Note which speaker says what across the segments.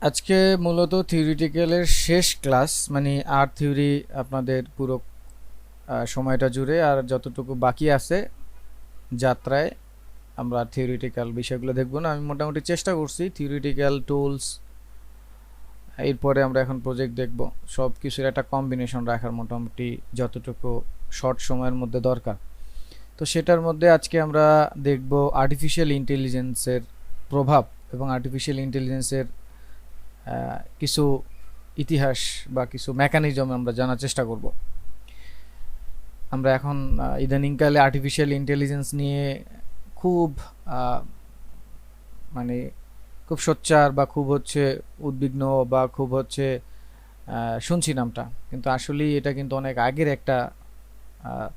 Speaker 1: আজকে মূলত থিওরিটিক্যালের শেষ ক্লাস, মানে আর থিওরি আপনাদের পুরো সময়টা জুড়ে আর যতটুকু বাকি আছে যাত্রায় আমরা থিওরিটিক্যাল বিষয়গুলো দেখব না। আমি মোটামুটি চেষ্টা করছি থিওরিটিক্যাল টুলস, এরপরে আমরা এখন প্রজেক্ট দেখব, সব কিছুর একটা কম্বিনেশন রাখার মোটামুটি যতটুকু শর্ট সময়ের মধ্যে দরকার। তো সেটার মধ্যে আজকে আমরা দেখব আর্টিফিশিয়াল ইন্টেলিজেন্সের প্রভাব এবং আর্টিফিশিয়াল ইন্টেলিজেন্সের কিছু ইতিহাস বা কিছু মেকানিজম আমরা জানার চেষ্টা করব। আমরা এখন ইদানিংকালে আর্টিফিশিয়াল ইন্টেলিজেন্স নিয়ে খুব মানে খুব সোচ্চার বা খুব হচ্ছে উদ্বিগ্ন বা খুব হচ্ছে শুনছি নামটা, কিন্তু আসলে এটা কিন্তু অনেক আগের একটা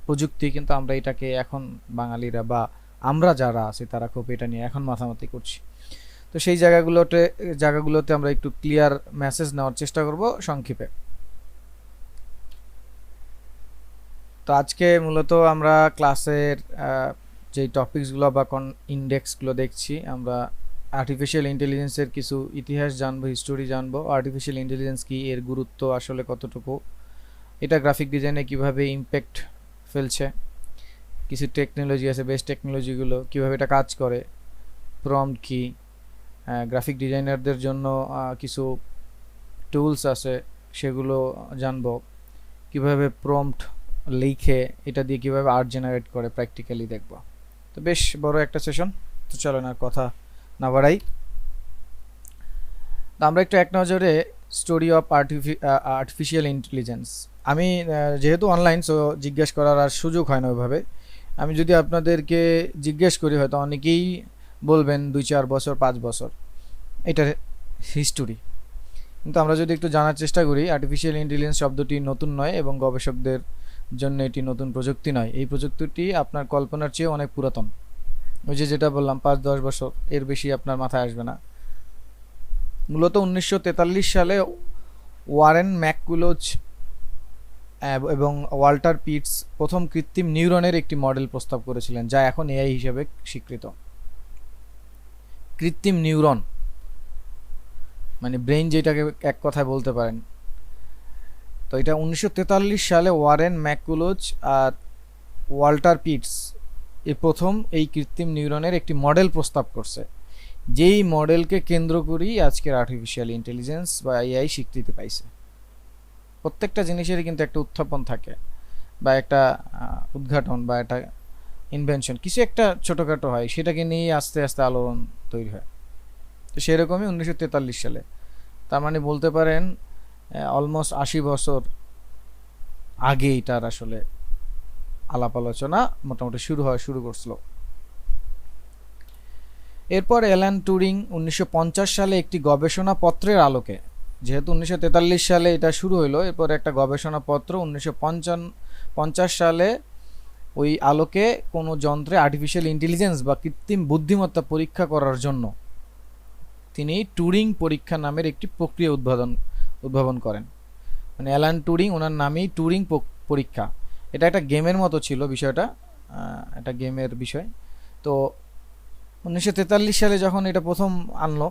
Speaker 1: প্রযুক্তি, কিন্তু আমরা এটাকে এখন বাঙালিরা বা আমরা যারা আছি তারা খুব এটা নিয়ে এখন মাথামাতি করছি। তো সেই জায়গাগুলোতে আমরা একটু ক্লিয়ার মেসেজ নেওয়ার চেষ্টা করব সংক্ষেপে। তো আজকে মূলত আমরা ক্লাসের যে টপিকসগুলো বা ইন্ডেক্সগুলো দেখছি, আমরা আর্টিফিশিয়াল ইন্টেলিজেন্সের কিছু ইতিহাস জানবো, হিস্টোরি জানবো, আর্টিফিশিয়াল ইন্টেলিজেন্স কি, এর গুরুত্ব আসলে কতটুকু, এটা গ্রাফিক ডিজাইনে কিভাবে ইম্প্যাক্ট ফেলছে, কিছু টেকনোলজি আছে বেস্ট টেকনোলজিগুলো কিভাবে এটা কাজ করে, প্রম্পট কি, গ্রাফিক ডিজাইনারদের জন্য কিছু টুলস আছে সেগুলো জানবো, কিভাবে প্রম্পট লিখে এটা দিয়ে কিভাবে আর্ট জেনারেট করে প্র্যাকটিক্যালি দেখব। তো বেশ বড় একটা সেশন, তো চলো না কথা না বাড়াই, তো আমরা একটু এক নজরে স্টোরি অফ আর্টিফিশিয়াল ইন্টেলিজেন্স। আমি যেহেতু অনলাইন, সো জিজ্ঞেস করার আর সুযোগ হয় না ওইভাবে। আমি যদি আপনাদেরকে জিজ্ঞেস করি হয়তো অনেকেই বলবেন 2-4 বছর 5 বছর এটার হিস্টোরি, কিন্তু আমরা যদি একটু জানার চেষ্টা করি, আর্টিফিশিয়াল ইন্টেলিজেন্স শব্দটি নতুন নয় এবং গবেষকদের জন্য এটি নতুন প্রযুক্তি নয়। এই প্রযুক্তিটি আপনার কল্পনার চেয়ে অনেক পুরাতন। ওই যেটা বললাম 5-10 বছর, এর বেশি আপনার মাথায় আসবে না। মূলত 1943 সালে ওয়ারেন ম্যাককুলোজ এবং ওয়াল্টার পিটস প্রথম কৃত্রিম নিউরনের একটি মডেল প্রস্তাব করেছিলেন, যা এখন এআই হিসেবে স্বীকৃত। কৃত্রিম নিউরন মানে ব্রেইন, যেটাকে এক কথায় বলতে পারেন। তো এটা 1943 সালে ওয়ারেন ম্যাককুলোজ আর ওয়াল্টার পিটস প্রথম এই কৃত্রিম নিউরনের একটি মডেল প্রস্তাব করছে, যেই মডেলকে কেন্দ্র করেই আজকের আর্টিফিশিয়াল ইন্টেলিজেন্স বা এআই স্বীকৃতি পাইছে। প্রত্যেকটা জিনিসেরই কিন্তু একটা উত্থাপন থাকে বা একটা উদ্ঘাটন বা একটা ইনভেনশন, কিছু একটা ছোটোখাটো হয়, সেটাকে নিয়ে আস্তে আস্তে আলোড়ন তৈরি হয়। তো সেরকমই 1943 সালে, তার মানে বলতে পারেন অলমোস্ট 80 বছর আগে এটার আসলে আলাপ আলোচনা মোটামুটি শুরু করছিল। এরপর অ্যালান টুরিং 1950 সালে একটি গবেষণাপত্রের আলোকে, যেহেতু 1943 সালে এটা শুরু হলো, এরপর একটা গবেষণাপত্র 1950 সালে ওই আলোকে কোনো যন্ত্রে আর্টিফিশিয়াল ইন্টেলিজেন্স বা কৃত্রিম বুদ্ধিমত্তা পরীক্ষা করার জন্য তিনি টুরিং পরীক্ষা নামের একটি প্রক্রিয়া উদ্ভাবন করেন। মানে অ্যালান টুরিং, ওনার নামেই টুরিং পরীক্ষা। এটা একটা গেমের মতো ছিল বিষয়টা, একটা গেমের বিষয়। তো 1943 সালে যখন এটা প্রথম আনলো,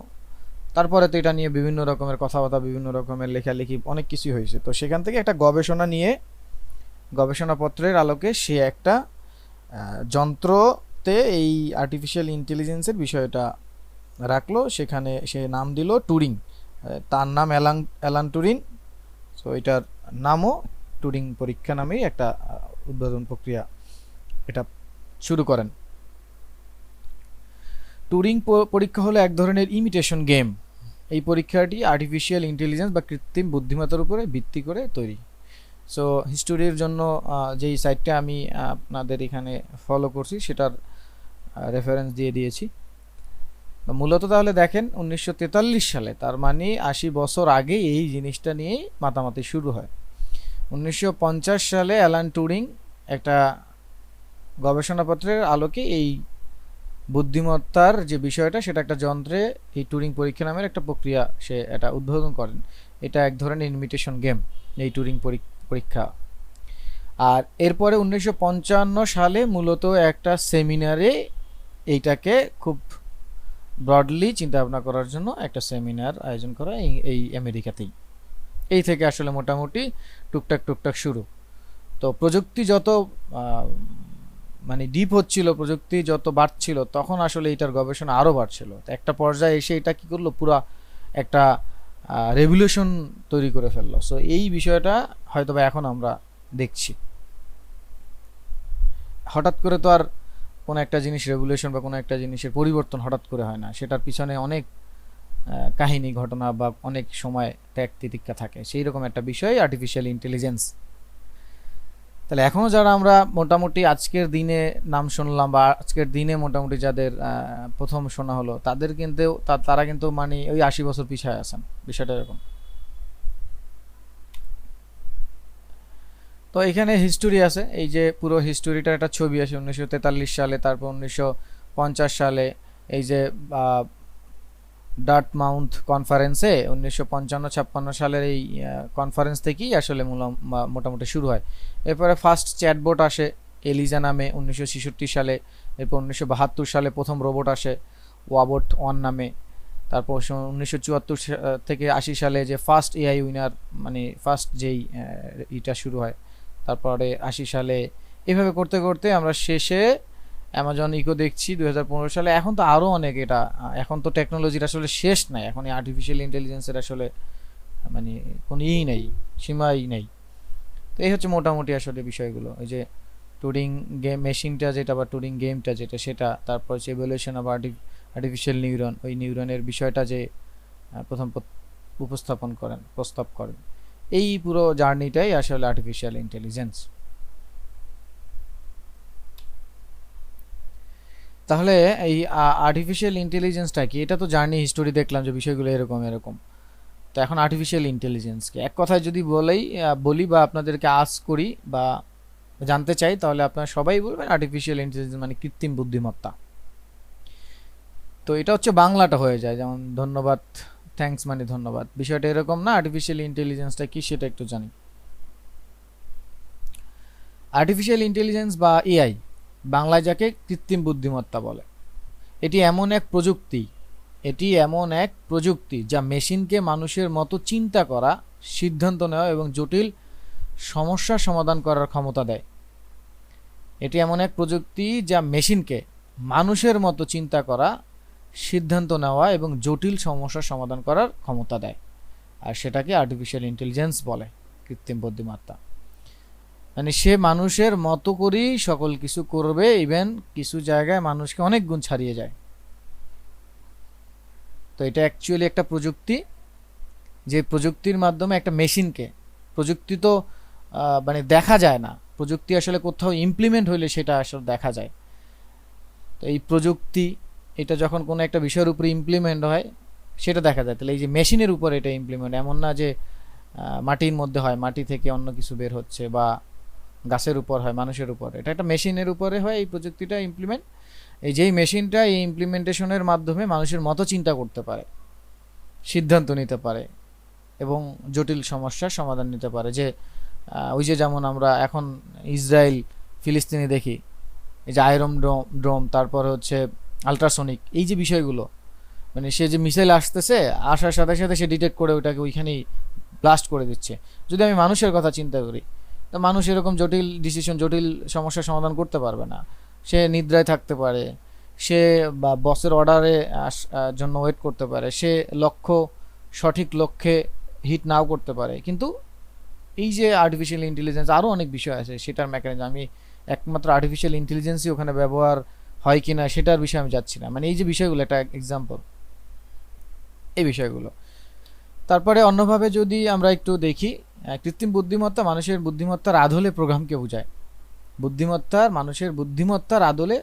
Speaker 1: তারপরে তো এটা নিয়ে বিভিন্ন রকমের কথাবার্তা, বিভিন্ন রকমের লেখালেখি, অনেক কিছুই হয়েছে। তো সেখান থেকে একটা গবেষণা নিয়ে গবেষণাপত্রের আলোকে সে একটা যন্ত্রতে এই আর্টিফিশিয়াল ইন্টেলিজেন্সের বিষয়টা রাখলো, সেখানে সে নাম দিল টুরিং। তার নাম অ্যালান টুরিং, সো এটার নামও টুরিং পরীক্ষা নামেই একটা উদ্ভাবন প্রক্রিয়া এটা শুরু করেন। টুরিং পরীক্ষা হলো এক ধরনের ইমিটেশন গেম। এই পরীক্ষাটি আর্টিফিশিয়াল ইন্টেলিজেন্স বা কৃত্রিম বুদ্ধিমত্তার উপরে ভিত্তি করে তৈরি। সো হিস্টোরির জন্য যেই সাইটটা আমি আপনাদের এখানে ফলো করছি সেটার রেফারেন্স দিয়ে দিয়েছি। মূলত তাহলে দেখেন 1943 সালে, তার মানে 80 বছর আগে এই জিনিসটা নিয়েই মাতামাতি শুরু হয়। 1950 সালে অ্যালান টুরিং একটা গবেষণাপত্রের আলোকে এই বুদ্ধিমত্তার যে বিষয়টা, সেটা একটা যন্ত্রে এই টুরিং পরীক্ষা নামের একটা প্রক্রিয়া সে এটা উদ্বোধন করেন। এটা এক ধরনের ইমিটেশন গেম, এই টুরিং পরীক্ষা। আর এরপরে 1955 সালে মূলত একটা সেমিনারে এইটাকে খুব ব্রডলি চিন্তা ভাবনা করার জন্য একটা সেমিনার আয়োজন করা এই আমেরিকাতেই। এই থেকে আসলে মোটামুটি টুকটাক টুকটাক শুরু। তো প্রযুক্তি যত মানে ডিপ হচ্ছিল, প্রযুক্তি যত বাড়ছিল, তখন আসলে এটার গবেষণা আরও বাড়ছিল। তো একটা পর্যায়ে এসে এটা কি করলো, পুরা একটা রেভলিউশন তৈরি করে ফেললো। সো এই বিষয়টা হয়তো বা এখন আমরা দেখছি। হঠাৎ করে তো আর কোনো একটা জিনিস রেভলিউশন বা কোনো একটা জিনিসের পরিবর্তন হঠাৎ করে হয় না, সেটার পিছনে অনেক কাহিনী, ঘটনা বা অনেক সময় ত্যাগ তিতিক্ষা থাকে। সেই রকম একটা বিষয় আর্টিফিশিয়াল ইন্টেলিজেন্স। তাহলে এখনও যারা আমরা মোটামুটি আজকের দিনে নাম শুনলাম বা আজকের দিনে মোটামুটি যাদের প্রথম শোনা হলো, তাদের কিন্তু তারা কিন্তু মানে ওই 80 বছর পিছায় আছেন, বিষয়টা এরকম। তো এখানে হিস্টোরি আছে, এই যে পুরো হিস্টোরিটার একটা ছবি আছে 1943 সালে, তারপর 1950 সালে এই যে ডার্টমাউথ কনফারেন্সে 1955-56 সালের এই কনফারেন্স থেকেই আসলে মোটামুটি শুরু হয়। এরপরে ফার্স্ট চ্যাটবোট আসে এলিজা নামে 1966 সালে। এরপর 1972 সালে প্রথম রোবট আসে ওয়াবট 1 নামে। তারপর 1974 থেকে 80 সালে যে ফার্স্ট এআই উইনার, মানে ফার্স্ট যেই এটা শুরু হয়। তারপরে 80 সালে এভাবে করতে করতে আমরা শেষে অ্যামাজন ইকো দেখছি 2015 সালে। এখন তো আরও অনেক, এটা এখন তো টেকনোলজির আসলে শেষ নাই, এখন এই আর্টিফিশিয়াল ইন্টেলিজেন্সের আসলে মানে কোনো ইই নেই, সীমাই নেই। তো এই হচ্ছে মোটামুটি আসলে বিষয়গুলো। ওই যে টুরিং গেম মেশিনটা যেটা বা টুরিং গেমটা যেটা, সেটা, তারপর হচ্ছে ইভ্যালুয়েশন অফ আর্টিফিশিয়াল নিউরন, ওই নিউরনের বিষয়টা যে প্রথম প্রস্তাব করেন, এই পুরো জার্নিটাই আসলে আর্টিফিশিয়াল ইন্টেলিজেন্স। তাহলে এই আর্টিফিশিয়াল ইন্টেলিজেন্সটা কি? এটা তো জার্নি হিস্টোরি দেখলাম যে বিষয়গুলো এরকম এরকম। তো এখন আর্টিফিশিয়াল ইন্টেলিজেন্সকে এক কথায় যদি বলি বা আপনাদেরকে আস্ক করি বা জানতে চাই, তাহলে আপনারা সবাই বলবেন আর্টিফিশিয়াল ইন্টেলিজেন্স মানে কৃত্রিম বুদ্ধিমত্তা। তো এটা হচ্ছে বাংলাটা হয়ে যায়, যেমন ধন্যবাদ, থ্যাঙ্কস মানে ধন্যবাদ, বিষয়টা এরকম না। আর্টিফিশিয়াল ইন্টেলিজেন্সটা কি সেটা একটু জানি। আর্টিফিশিয়াল ইন্টেলিজেন্স বা এআই, বাংলায় যাকে কৃত্রিম বুদ্ধিমত্তা বলে, এটি এমন এক প্রযুক্তি যা মেশিনকে মানুষের মতো চিন্তা করা, সিদ্ধান্ত নেওয়া এবং জটিল সমস্যা সমাধান করার ক্ষমতা দেয়। এটি এমন এক প্রযুক্তি যা মেশিনকে মানুষের মতো চিন্তা করা, সিদ্ধান্ত নেওয়া এবং জটিল সমস্যা সমাধান করার ক্ষমতা দেয়, আর সেটাকে আর্টিফিশিয়াল ইন্টেলিজেন্স বলে, কৃত্রিম বুদ্ধিমত্তা। মানে সে মানুষের মতো করেই সকল কিছু করবে, ইভেন কিছু জায়গায় মানুষকে অনেক গুণ ছাড়িয়ে যায়। তো এটা অ্যাকচুয়ালি একটা প্রযুক্তি, যে প্রযুক্তির মাধ্যমে একটা মেশিনকে, প্রযুক্তি তো মানে দেখা যায় না, প্রযুক্তি আসলে কোথাও ইমপ্লিমেন্ট হইলে সেটা আসলে দেখা যায়। তো এই প্রযুক্তি এটা যখন কোনো একটা বিষয়ের উপরে ইমপ্লিমেন্ট হয় সেটা দেখা যায়। তাহলে এই যে মেশিনের উপর এটা ইমপ্লিমেন্ট, এমন না যে মাটির মধ্যে হয়, মাটি থেকে অন্য কিছু বের হচ্ছে, বা গাছের উপর হয়, মানুষের উপর, এটা একটা মেশিনের উপরে হয় এই প্রযুক্তিটা ইমপ্লিমেন্ট। এই যেই মেশিনটা এই ইমপ্লিমেন্টেশনের মাধ্যমে মানুষের মতো চিন্তা করতে পারে, সিদ্ধান্ত নিতে পারে এবং জটিল সমস্যার সমাধান নিতে পারে। যে ওই যে যেমন আমরা এখন ইসরায়েল ফিলিস্তিনি দেখি, এই যে আয়রন ড্রোম, তারপর হচ্ছে আল্ট্রাসনিক, এই যে বিষয়গুলো, মানে সে যে মিসাইল আসতেছে, আসার সাথে সাথে সে ডিটেক্ট করে ওইটাকে ওইখানেই ব্লাস্ট করে দিচ্ছে। যদি আমি মানুষের কথা চিন্তা করি, তো মানুষ এরকম জটিল ডিসিশন, জটিল সমস্যার সমাধান করতে পারবে না। সে নিদ্রায় থাকতে পারে, সে বা বসের অর্ডারে জন্য ওয়েট করতে পারে, সে সঠিক লক্ষ্যে হিট নাও করতে পারে। কিন্তু এই যে আর্টিফিশিয়াল ইন্টেলিজেন্স, আরও অনেক বিষয় আছে, সেটার মেকানিজম, আমি একমাত্র আর্টিফিশিয়াল ইন্টেলিজেন্সই ওখানে ব্যবহার হয় কি না সেটার বিষয়ে আমি যাচ্ছি না, মানে এই যে বিষয়গুলো, একটা এক্সাম্পল এই বিষয়গুলো। তারপরে অন্যভাবে যদি আমরা একটু দেখি, কৃত্রিম বুদ্ধিমত্তা মানুষের বুদ্ধিমত্তার আদলে প্রোগ্রামকে বোঝায়, মানুষের বুদ্ধিমত্তার আদলে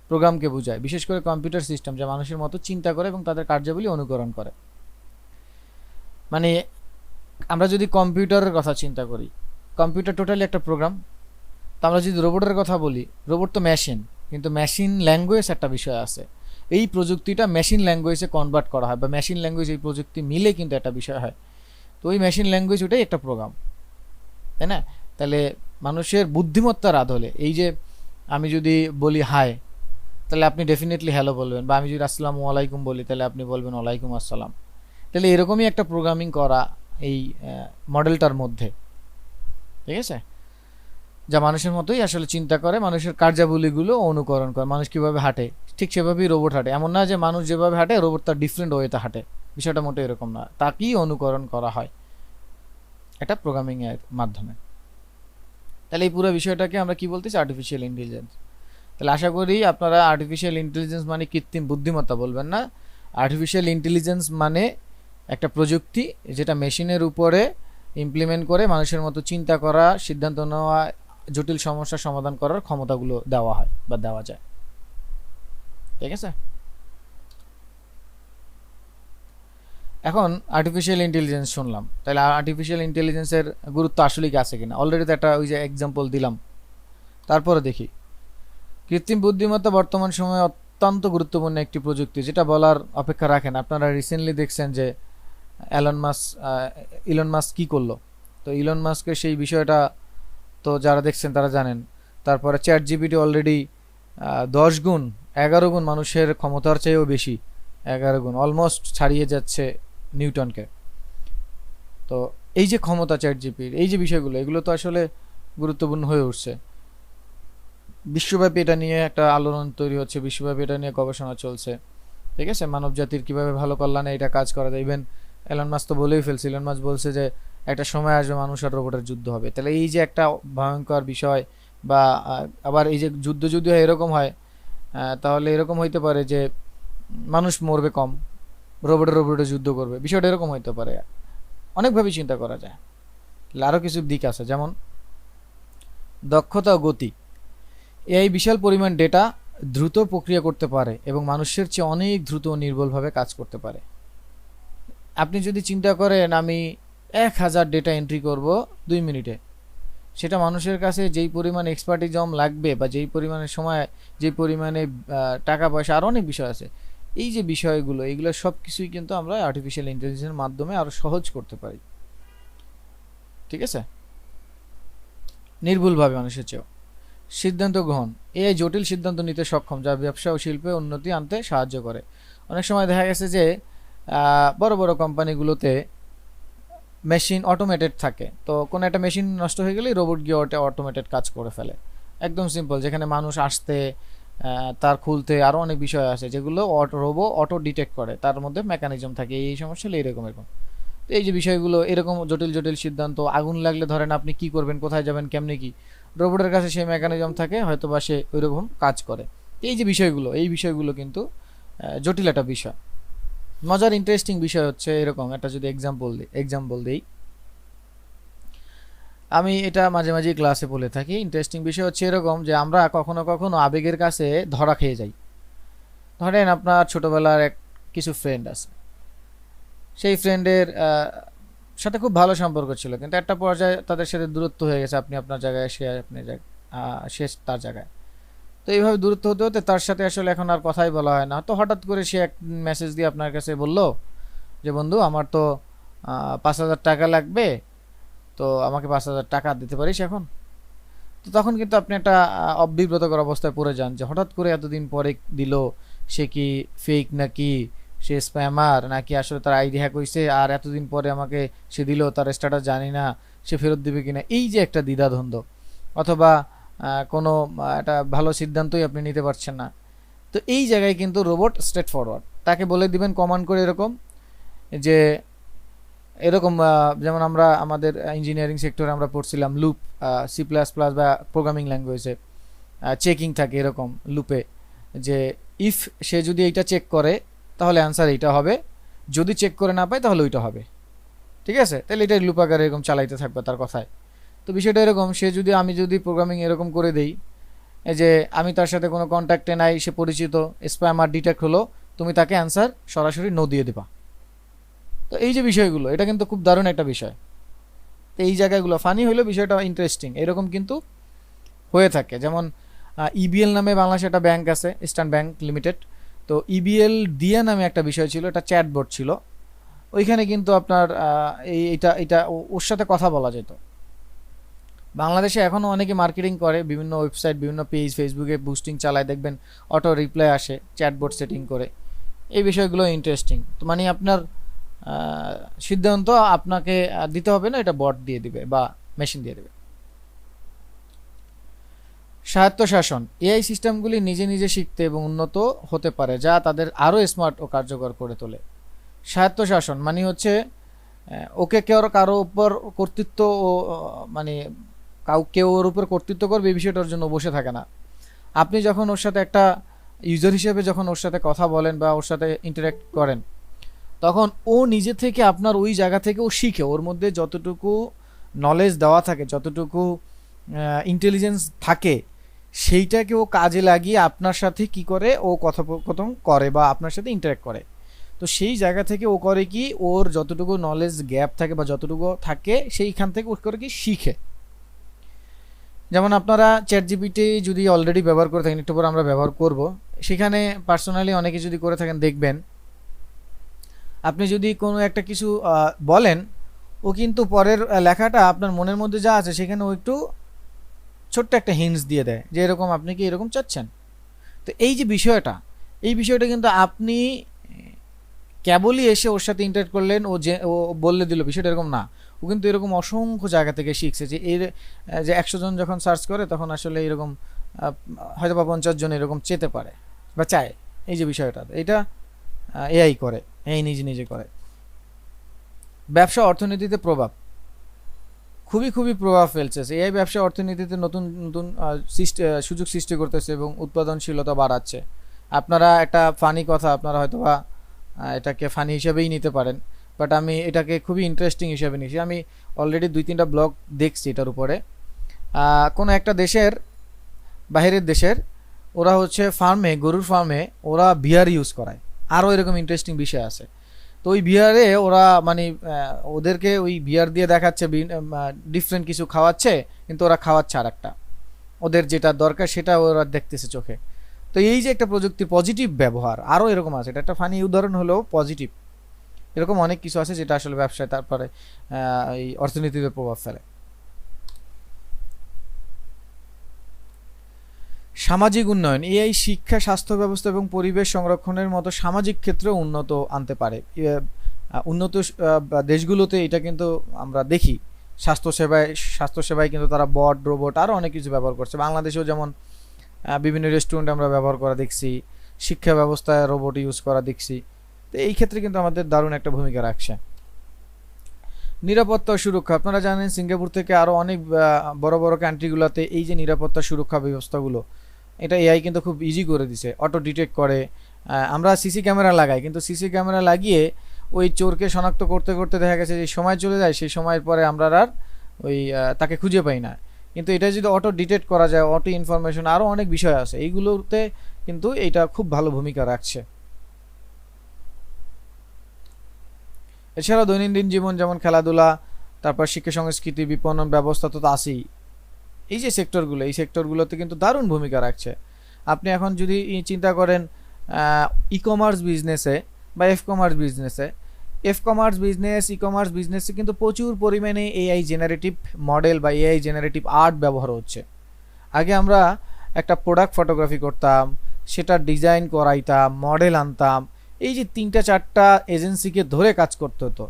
Speaker 1: প্রোগ্রামকে বোঝায়, বিশেষ করে কম্পিউটার সিস্টেম যা মানুষের মতো চিন্তা করে এবং তাদের কার্যাবলী অনুকরণ করে। মানে আমরা যদি কম্পিউটারের কথা চিন্তা করি, কম্পিউটার টোটালি একটা প্রোগ্রাম। তো আমরা যদি রোবটের কথা বলি, রোবট তো মেশিন, কিন্তু মেশিন ল্যাঙ্গুয়েজ একটা বিষয় আছে, এই প্রযুক্তিটা মেশিন ল্যাঙ্গুয়েজে কনভার্ট করা হয়, বা মেশিন ল্যাঙ্গুয়েজ এই প্রযুক্তি মিলে কিন্তু একটা বিষয় হয়। তো ওই মেশিন ল্যাঙ্গুয়েজ ওটাই একটা প্রোগ্রাম, তাই না? তাহলে মানুষের বুদ্ধিমত্তার আদলে, এই যে আমি যদি বলি হাই, তাহলে আপনি ডেফিনেটলি হ্যালো বলবেন, বা আমি যদি আসসালামু আলাইকুম বলি তাহলে আপনি বলবেন ওয়ালাইকুম আসসালাম। তাহলে এরকমই একটা প্রোগ্রামিং করা এই মডেলটার মধ্যে, ঠিক আছে, যা মানুষের মতোই আসলে চিন্তা করে, মানুষের কার্যাবলীগুলো অনুকরণ করে। মানুষ কিভাবে হাঁটে ঠিক সেভাবেই রোবট হাঁটে, এমন না যে মানুষ যেভাবে হাঁটে রোবট তার ডিফারেন্ট ওয়েতে হাঁটে, বিষয়টা মোটে এরকম না, তাকেই অনুকরণ করা হয় এটা প্রোগ্রামিং এর মাধ্যমে। তাহলে এই পুরো বিষয়টাকে আমরা কি বলতেছি, আর্টিফিশিয়াল ইন্টেলিজেন্স। তাহলে আশা করি আপনারা আর্টিফিশিয়াল ইন্টেলিজেন্স মানে কৃত্রিম বুদ্ধিমত্তা বলবেন না, আর্টিফিশিয়াল ইন্টেলিজেন্স মানে একটা প্রযুক্তি যেটা মেশিনের উপরে ইমপ্লিমেন্ট করে মানুষের মতো চিন্তা করা, সিদ্ধান্ত নেওয়া, জটিল সমস্যার সমাধান করার ক্ষমতাগুলো দেওয়া হয় বা দেওয়া যায়, ঠিক আছে। এখন আর্টিফিশিয়াল ইন্টেলিজেন্স শুনলাম, তাহলে আর্টিফিশিয়াল ইন্টেলিজেন্সের গুরুত্ব আসলে কি আছে কিনা, অলরেডি তো একটা ওই যে এক্সাম্পল দিলাম। তারপরে দেখি, কৃত্রিম বুদ্ধিমত্তা বর্তমান সময়ে অত্যন্ত গুরুত্বপূর্ণ একটি প্রযুক্তি, যেটা বলার অপেক্ষা রাখেন। আপনারা রিসেন্টলি দেখছেন যে ইলন মাস্ক কি করলো, তো ইলন মাস্কের সেই বিষয়টা তো যারা দেখছেন তারা জানেন। তারপরে চ্যাট জিপিটি অলরেডি 10 গুণ 11 গুণ মানুষের ক্ষমতার চেয়েও বেশি, 11 গুণ অলমোস্ট ছাড়িয়ে যাচ্ছে নিউটনকে। তো এই যে ক্ষমতা চ্যাট জিপির, এই যে বিষয়গুলো, এগুলো তো আসলে গুরুত্বপূর্ণ হয়ে উঠছে। বিশ্বব্যাপী এটা নিয়ে একটা আলোড়ন তৈরি হচ্ছে, বিশ্বব্যাপী এটা নিয়ে গবেষণা চলছে, ঠিক আছে, মানব জাতির কিভাবে ভালো কল্যাণে এটা কাজ করা যায়। ইভেন এলন মাস্ক তো বলেই ফেলছে, এলন মাস্ক বলছে যে একটা সময় আসবে মানুষ আর রোবটের যুদ্ধ হবে। তাহলে এই যে একটা ভয়ঙ্কর বিষয়, বা আবার এই যে যুদ্ধ যদি এরকম হয়, তাহলে এরকম হইতে পারে যে মানুষ মরবে কম, রোবটে যুদ্ধ করবে, বিষয়টা এরকম হইতে পারে। অনেকভাবে চিন্তা করা যায়। আরও কিছু দিক আছে, যেমন দক্ষতা ও গতি। এই বিশাল পরিমাণ ডেটা দ্রুত প্রক্রিয়া করতে পারে এবং মানুষের চেয়ে অনেক দ্রুত ও নির্ভুলভাবে কাজ করতে পারে। আপনি যদি চিন্তা করেন আমি 1000 ডেটা এন্ট্রি করব 2 মিনিটে, সেটা মানুষের কাছে যেই পরিমাণ এক্সপার্টিজম লাগবে, বা যেই পরিমাণে সময়, যেই পরিমাণে টাকা পয়সা, আরও অনেক বিষয় আছে। এই যে বিষয়গুলো, এইগুলো সব কিছুই কিন্তু আমরা আর্টিফিশিয়াল ইন্টেলিজেন্সের মাধ্যমে আরও সহজ করতে পারি, ঠিক আছে, নির্ভুলভাবে মানুষের চেয়েও। সিদ্ধান্ত গ্রহণ, এই জটিল সিদ্ধান্ত নিতে সক্ষম, যা ব্যবসা ও শিল্পে উন্নতি আনতে সাহায্য করে। অনেক সময় দেখা গেছে যে বড় বড় কোম্পানিগুলোতে মেশিন অটোমেটেড থাকে, তো কোনো একটা মেশিন নষ্ট হয়ে গেলেই রোবট গিয়ে ওটা অটোমেটেড কাজ করে ফেলে, একদম সিম্পল। যেখানে মানুষ আসতে, তার খুলতে আরও অনেক বিষয় আছে যেগুলো অটো ডিটেক্ট করে, তার মধ্যে মেকানিজম থাকে, এই সমস্যা হলে এরকম এরকম। তো এই যে বিষয়গুলো, এরকম জটিল জটিল সিদ্ধান্ত, আগুন লাগলে ধরেন আপনি কি করবেন, কোথায় যাবেন, কেমনে কি, রোবটের কাছে সেই মেকানিজম থাকে, হয়তো বা সে ওইরকম কাজ করে। এই যে বিষয়গুলো, এই বিষয়গুলো কিন্তু জটিল একটা বিষয়। মজার ইন্টারেস্টিং বিষয় হচ্ছে এরকম একটা, যদি এক্সাম্পল দিই, আমি এটা মাঝে মাঝে ক্লাসে বলে থাকি। ইন্টারেস্টিং বিষয় হচ্ছে এরকম যে আমরা কখনো কখনো আবেগের কাছে ধরা খেয়ে যাই। ধরেন আপনার ছোটবেলার কিছু ফ্রেন্ড আছে, সেই ফ্রেন্ডের সাথে খুব ভালো সম্পর্ক ছিল, কিন্তু একটা পর্যায়ে তাদের সাথে দূরত্ব হয়ে গেছে, আপনি আপনার জায়গায়, সে তার জায়গায়। তো এইভাবে দূরত্ব হতে হতে তার সাথে আসলে এখন আর কথাই বলা হয় না। তো হঠাৎ করে সে এক মেসেজ দিয়ে আপনার কাছে বলল যে বন্ধু আমার তো 5,000 টাকা লাগবে, তো আমাকে 5,000 টাকা দিতে পারিস এখন। তো তখন কিন্তু আপনি একটা অবিব্রতকর অবস্থায় পড়ে যান, যে হঠাৎ করে এতদিন পরে দিল, সে কি ফেক নাকি, সে স্প্যামার নাকি আসলে তার আইডি হ্যাক হয়েছে, আর এতদিন পরে আমাকে সে দিল, তার স্ট্যাটাস জানি না, সে ফেরত দিবে কিনা, এই যে একটা দ্বিধাদ্বন্দ্ব। অথবা কোনো একটা ভালো সিদ্ধান্তই আপনি নিতে পারছেন না। তো এই জায়গায় কিন্তু রোবট স্ট্রেট ফরওয়ার্ড, তাকে বলে দিবেন কমান্ড করে এরকম যে এরকম, যেমন আমরা আমাদের ইঞ্জিনিয়ারিং সেক্টরে আমরা পড়ছিলাম লুপ, C++ বা প্রোগ্রামিং ল্যাঙ্গুয়েজে চেকিং থাকে এরকম লুপে, যে ইফ সে যদি এইটা চেক করে তাহলে অ্যান্সার এইটা হবে, যদি চেক করে না পায় তাহলে ওইটা হবে, ঠিক আছে। তাহলে এটা লুপ আকারে এরকম চালাইতে থাকবে তার কথায়। তো বিষয়টা এরকম, আমি যদি প্রোগ্রামিং এরকম করে দেই যে আমি তার সাথে কোনো কন্ট্যাক্টে নাই, সে পরিচিত, স্প্যামার ডিটেক্ট হলো, তুমি তাকে অ্যান্সার সরাসরি নো দিয়ে দেবা। তো এই যে বিষয়গুলো, এটা কিন্তু খুব দারুণ একটা বিষয়। তো এই জায়গাগুলো ফানি হইলেও বিষয়টা ইন্টারেস্টিং, এরকম কিন্তু হয়ে থাকে। যেমন ইবিএল নামে বাংলাদেশে একটা ব্যাংক আছে, ইস্টার্ন ব্যাংক লিমিটেড। তো ইবিএল দিয়া নামে একটা বিষয় ছিল, এটা চ্যাটবট ছিল। ওইখানে কিন্তু আপনার এইটা ওর সাথে কথা বলা যেত। বাংলাদেশে এখনও অনেকে মার্কেটিং করে, বিভিন্ন ওয়েবসাইট, বিভিন্ন পেজ, ফেসবুকে বুস্টিং চালায়, দেখবেন অটো রিপ্লাই আসে চ্যাটবোর্ড সেটিং করে। এই বিষয়গুলো ইন্টারেস্টিং। তো মানে আপনার সিদ্ধান্ত আপনাকে দিতে হবে না, এটা বট দিয়ে দিবে বা মেশিন দিয়ে দেবে। স্বায়ত্তশাসন, এআই সিস্টেমগুলি নিজে নিজে শিখতে এবং উন্নত হতে পারে, যা তাদের আরও স্মার্ট ও কার্যকর করে তোলে। স্বায়ত্তশাসন মানে হচ্ছে ওকে কারো উপর কর্তৃত্ব ও মানে কেউ ওর উপর কর্তৃত্ব করবে এই বিষয়টার জন্য বসে থাকে না। আপনি যখন ওর সাথে একটা ইউজার হিসেবে যখন ওর সাথে কথা বলেন বা ওর সাথে ইন্টারাক্ট করেন, তখন ও নিজে থেকে আপনার ওই জায়গা থেকে ও শিখে, ওর মধ্যে যতটুকু নলেজ দেওয়া থাকে, যতটুকু ইন্টেলিজেন্স থাকে, সেইটাকে ও কাজে লাগিয়ে আপনার সাথে কি করে, ও কথোপকথন করে বা আপনার সাথে ইন্টারাক্ট করে। তো সেই জায়গা থেকে ও করে কি, ওর যতটুকু নলেজ গ্যাপ থাকে বা যতটুকু থাকে সেইখান থেকে ও করে কি শিখে। যেমন আপনারা চ্যাট জিপিটি যদি অলরেডি ব্যবহার করে থাকেন, একটু পর আমরা ব্যবহার করব, সেখানে পার্সোনালি অনেকে যদি করে থাকেন দেখবেন, আপনি যদি কোনো একটা কিছু বলেন, ও কিন্তু পরের লেখাটা আপনার মনের মধ্যে যা আছে সেখানে ও একটু ছোট্ট একটা হিন্টস দিয়ে দেয় যে এরকম আপনি কি এরকম চাচ্ছেন। তো এই যে বিষয়টা, এই বিষয়টা কিন্তু আপনি কেবলই এসে ওর সাথে ইন্টারেক্ট করলেন, ও বললে দিল, বিষয়টা এরকম না। ও কিন্তু এরকম অসংখ্য জায়গা থেকে শিখছে যে যে 100 জন যখন সার্চ করে তখন আসলে এরকম হয়তো বা 50 জন এরকম চেতে পারে বা চায়। এই যে বিষয়টা, এটা এআই করে, এআই নিজে নিজে করে। ব্যবসা অর্থনীতিতে প্রভাব, খুবই খুবই প্রভাব ফেলছে এআই ব্যবসা অর্থনীতিতে, নতুন নতুন সুযোগ সৃষ্টি করতেছে এবং উৎপাদনশীলতা বাড়াচ্ছে। আপনারা একটা ফানি কথা, আপনারা হয়তো বা এটাকে ফানি হিসেবেই নিতে পারেন, বাট আমি এটাকে খুবই ইন্টারেস্টিং হিসেবে নিয়েছি। আমি অলরেডি 2-3টা ব্লগ দেখছি এটার উপরে। কোনো একটা দেশের, বাইরের দেশের, ওরা হচ্ছে ফার্মে, গরুর ফার্মে ওরা বিয়ার ইউজ করায়। আরও এরকম ইন্টারেস্টিং বিষয় আছে। তো ওই বিয়ারে ওরা মানে ওদেরকে ওই বিয়ার দিয়ে দেখাচ্ছে ডিফারেন্ট কিছু খাওয়াচ্ছে, কিন্তু ওরা খাওয়াচ্ছে আর একটা, ওদের যেটা দরকার সেটা ওরা দেখতেছে চোখে। তো এই যে একটা প্রযুক্তির পজিটিভ ব্যবহার, আরও এরকম আছে। এটা একটা ফানি উদাহরণ হলেও পজিটিভ। এরকম অনেক কিছু আছে যেটা আসলে ব্যবসায় তারপরে এই অর্থনীতিতে প্রভাব ফেলে। সামাজিক উন্নয়ন, এআই শিক্ষা, স্বাস্থ্য ব্যবস্থা এবং পরিবেশ সংরক্ষণের মতো সামাজিক ক্ষেত্রে উন্নত আনতে পারে। উন্নত দেশগুলোতে এটা কিন্তু আমরা দেখি, স্বাস্থ্যসেবায় কিন্তু তারা বট, রোবট আরও অনেক কিছু ব্যবহার করছে। বাংলাদেশেও যেমন বিভিন্ন রেস্টুরেন্টে আমরা ব্যবহার করা দেখছি, শিক্ষা ব্যবস্থায় রোবট ইউজ করা দেখছি। তো এই ক্ষেত্রে কিন্তু আমাদের দারুণ একটা ভূমিকা রাখছে। নিরাপত্তা ও সুরক্ষা, আপনারা জানেন সিঙ্গাপুর থেকে আরও অনেক বড় বড় কান্ট্রিগুলোতে এই যে নিরাপত্তা সুরক্ষা ব্যবস্থাগুলো, এটা এআই কিন্তু খুব ইজি করে দিছে, অটো ডিটেক্ট করে। আমরা সিসি ক্যামেরা লাগাই, কিন্তু সিসি ক্যামেরা লাগিয়ে ওই চোরকে শনাক্ত করতে করতে দেখা গেছে যে সময় চলে যায়, সেই সময়ের পরে আমরা আর ওই তাকে খুঁজে পাই না। কিন্তু এটা যদি অটো ডিটেক্ট করা যায়, অটো ইনফরমেশন, আরও অনেক বিষয় আছে, এইগুলোতে কিন্তু এটা খুব ভালো ভূমিকা রাখছে। এছাড়াও দৈনন্দিন জীবন, যেমন খেলাধুলা, তারপর শিক্ষা, সংস্কৃতি, বিপণন ব্যবস্থা তো আছেই। এই যে সেক্টরগুলো, এই সেক্টরগুলোতে কিন্তু দারুণ ভূমিকা রাখছে। আপনি এখন যদি চিন্তা করেন ই কমার্স বিজনেসে বা ই কমার্স বিজনেসে কিন্তু প্রচুর পরিমাণে এআই জেনারেটিভ মডেল বা এআই জেনারেটিভ আর্ট ব্যবহার হচ্ছে। আগে আমরা একটা প্রোডাক্ট ফটোগ্রাফি করতাম, সেটা ডিজাইন করাইতাম, মডেল আনতাম, এই যে 3-4টা এজেন্সিকে ধরে কাজ করতে হতো।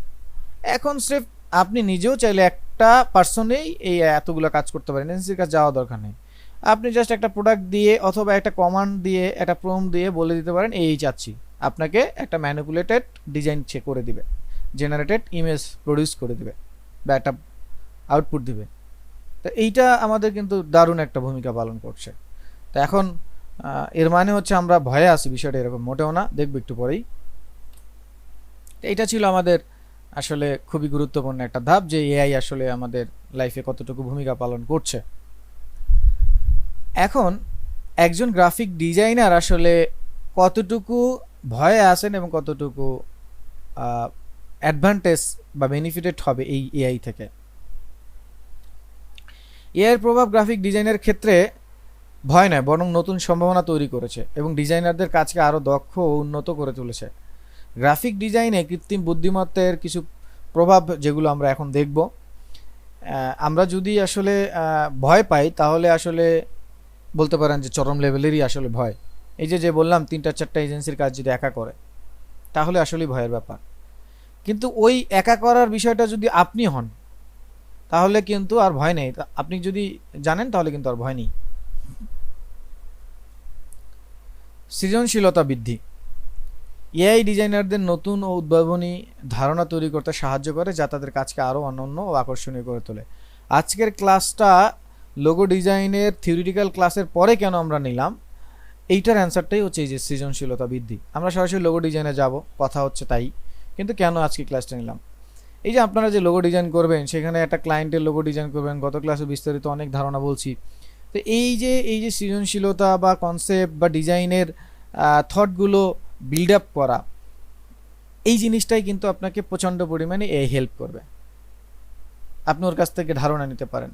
Speaker 1: এখন স্রেফ আপনি নিজেও চাইলে একটা পার্সনেই এই এতগুলো কাজ করতে পারেন, এজেন্সির কাছে যাওয়া দরকার নেই। আপনি জাস্ট একটা প্রোডাক্ট দিয়ে অথবা একটা কমান্ড দিয়ে, একটা প্রম্পট দিয়ে বলে দিতে পারেন এই চাচ্ছি, আপনাকে একটা ম্যানিপুলেটেড ডিজাইন করে দিবে, জেনারেটেড ইমেজ প্রডিউস করে দিবে বা একটা আউটপুট দিবে। তো এইটা আমাদের কিন্তু দারুণ একটা ভূমিকা পালন করছে। তো এখন এর মানে হচ্ছে আমরা ভয়ে আছি, বিষয়টা এরকম মোটেও না, দেখব একটু পরেই। এটা ছিল আমাদের আসলে খুবই গুরুত্বপূর্ণ একটা ধাপ, যে এআই আসলে আমাদের লাইফে কতটুকু ভূমিকা পালন করছে। এখন একজন গ্রাফিক ডিজাইনার আসলে কতটুকু ভয়ে আছেন এবং কতটুকু অ্যাডভান্টেজ বা বেনিফিটেড হবে এই এআই থেকে। এআইয়ের প্রভাব গ্রাফিক ডিজাইনের ক্ষেত্রে ভয় নয়, বরং নতুন সম্ভাবনা তৈরি করেছে এবং ডিজাইনারদের কাজকে আরও দক্ষ ও উন্নত করে তুলেছে। গ্রাফিক ডিজাইনে কৃত্রিম বুদ্ধিমত্তার কিছু প্রভাব যেগুলো আমরা এখন দেখব, আমরা যদি আসলে ভয় পাই তাহলে আসলে বলতে পারেন যে চরম লেভেলেরই আসলে ভয়। এই যে বললাম 3-4টা এজেন্সির কাজ যদি একা করে তাহলে আসলেই ভয়ের ব্যাপার। কিন্তু ওই একা করার বিষয়টা যদি আপনি হন তাহলে কিন্তু আর ভয় নেই। আপনি যদি জানেন তাহলে কিন্তু আর ভয় নেই। সৃজনশীলতা বৃদ্ধি। এআই ডিজাইনারদের নতুন ও উদ্ভাবনী ধারণা তৈরি করতে সাহায্য করে, যা তাদের কাজকে আরও অনন্য ও আকর্ষণীয় করে তোলে। আজকের ক্লাসটা লোগো ডিজাইনের থিওরিটিক্যাল ক্লাসের পরে কেন আমরা নিলাম, এইটার অ্যান্সারটাই হচ্ছে এই যে সৃজনশীলতা বৃদ্ধি। আমরা সরাসরি লোগো ডিজাইনে যাব, কথা হচ্ছে তাই, কিন্তু কেন আজকে ক্লাসটা নিলাম, এই যে আপনারা যে লোগো ডিজাইন করবেন সেখানে একটা ক্লায়েন্টের লোগো ডিজাইন করবেন, গত ক্লাসে বিস্তারিত অনেক ধারণা বলছি। তো এই যে সৃজনশীলতা বা কনসেপ্ট বা ডিজাইনের থটগুলো বিল্ড আপ করা, এই জিনিসটাই কিন্তু আপনাকে প্রচণ্ড পরিমাণে হেল্প করবে। আপনি ওর কাছ থেকে ধারণা নিতে পারেন,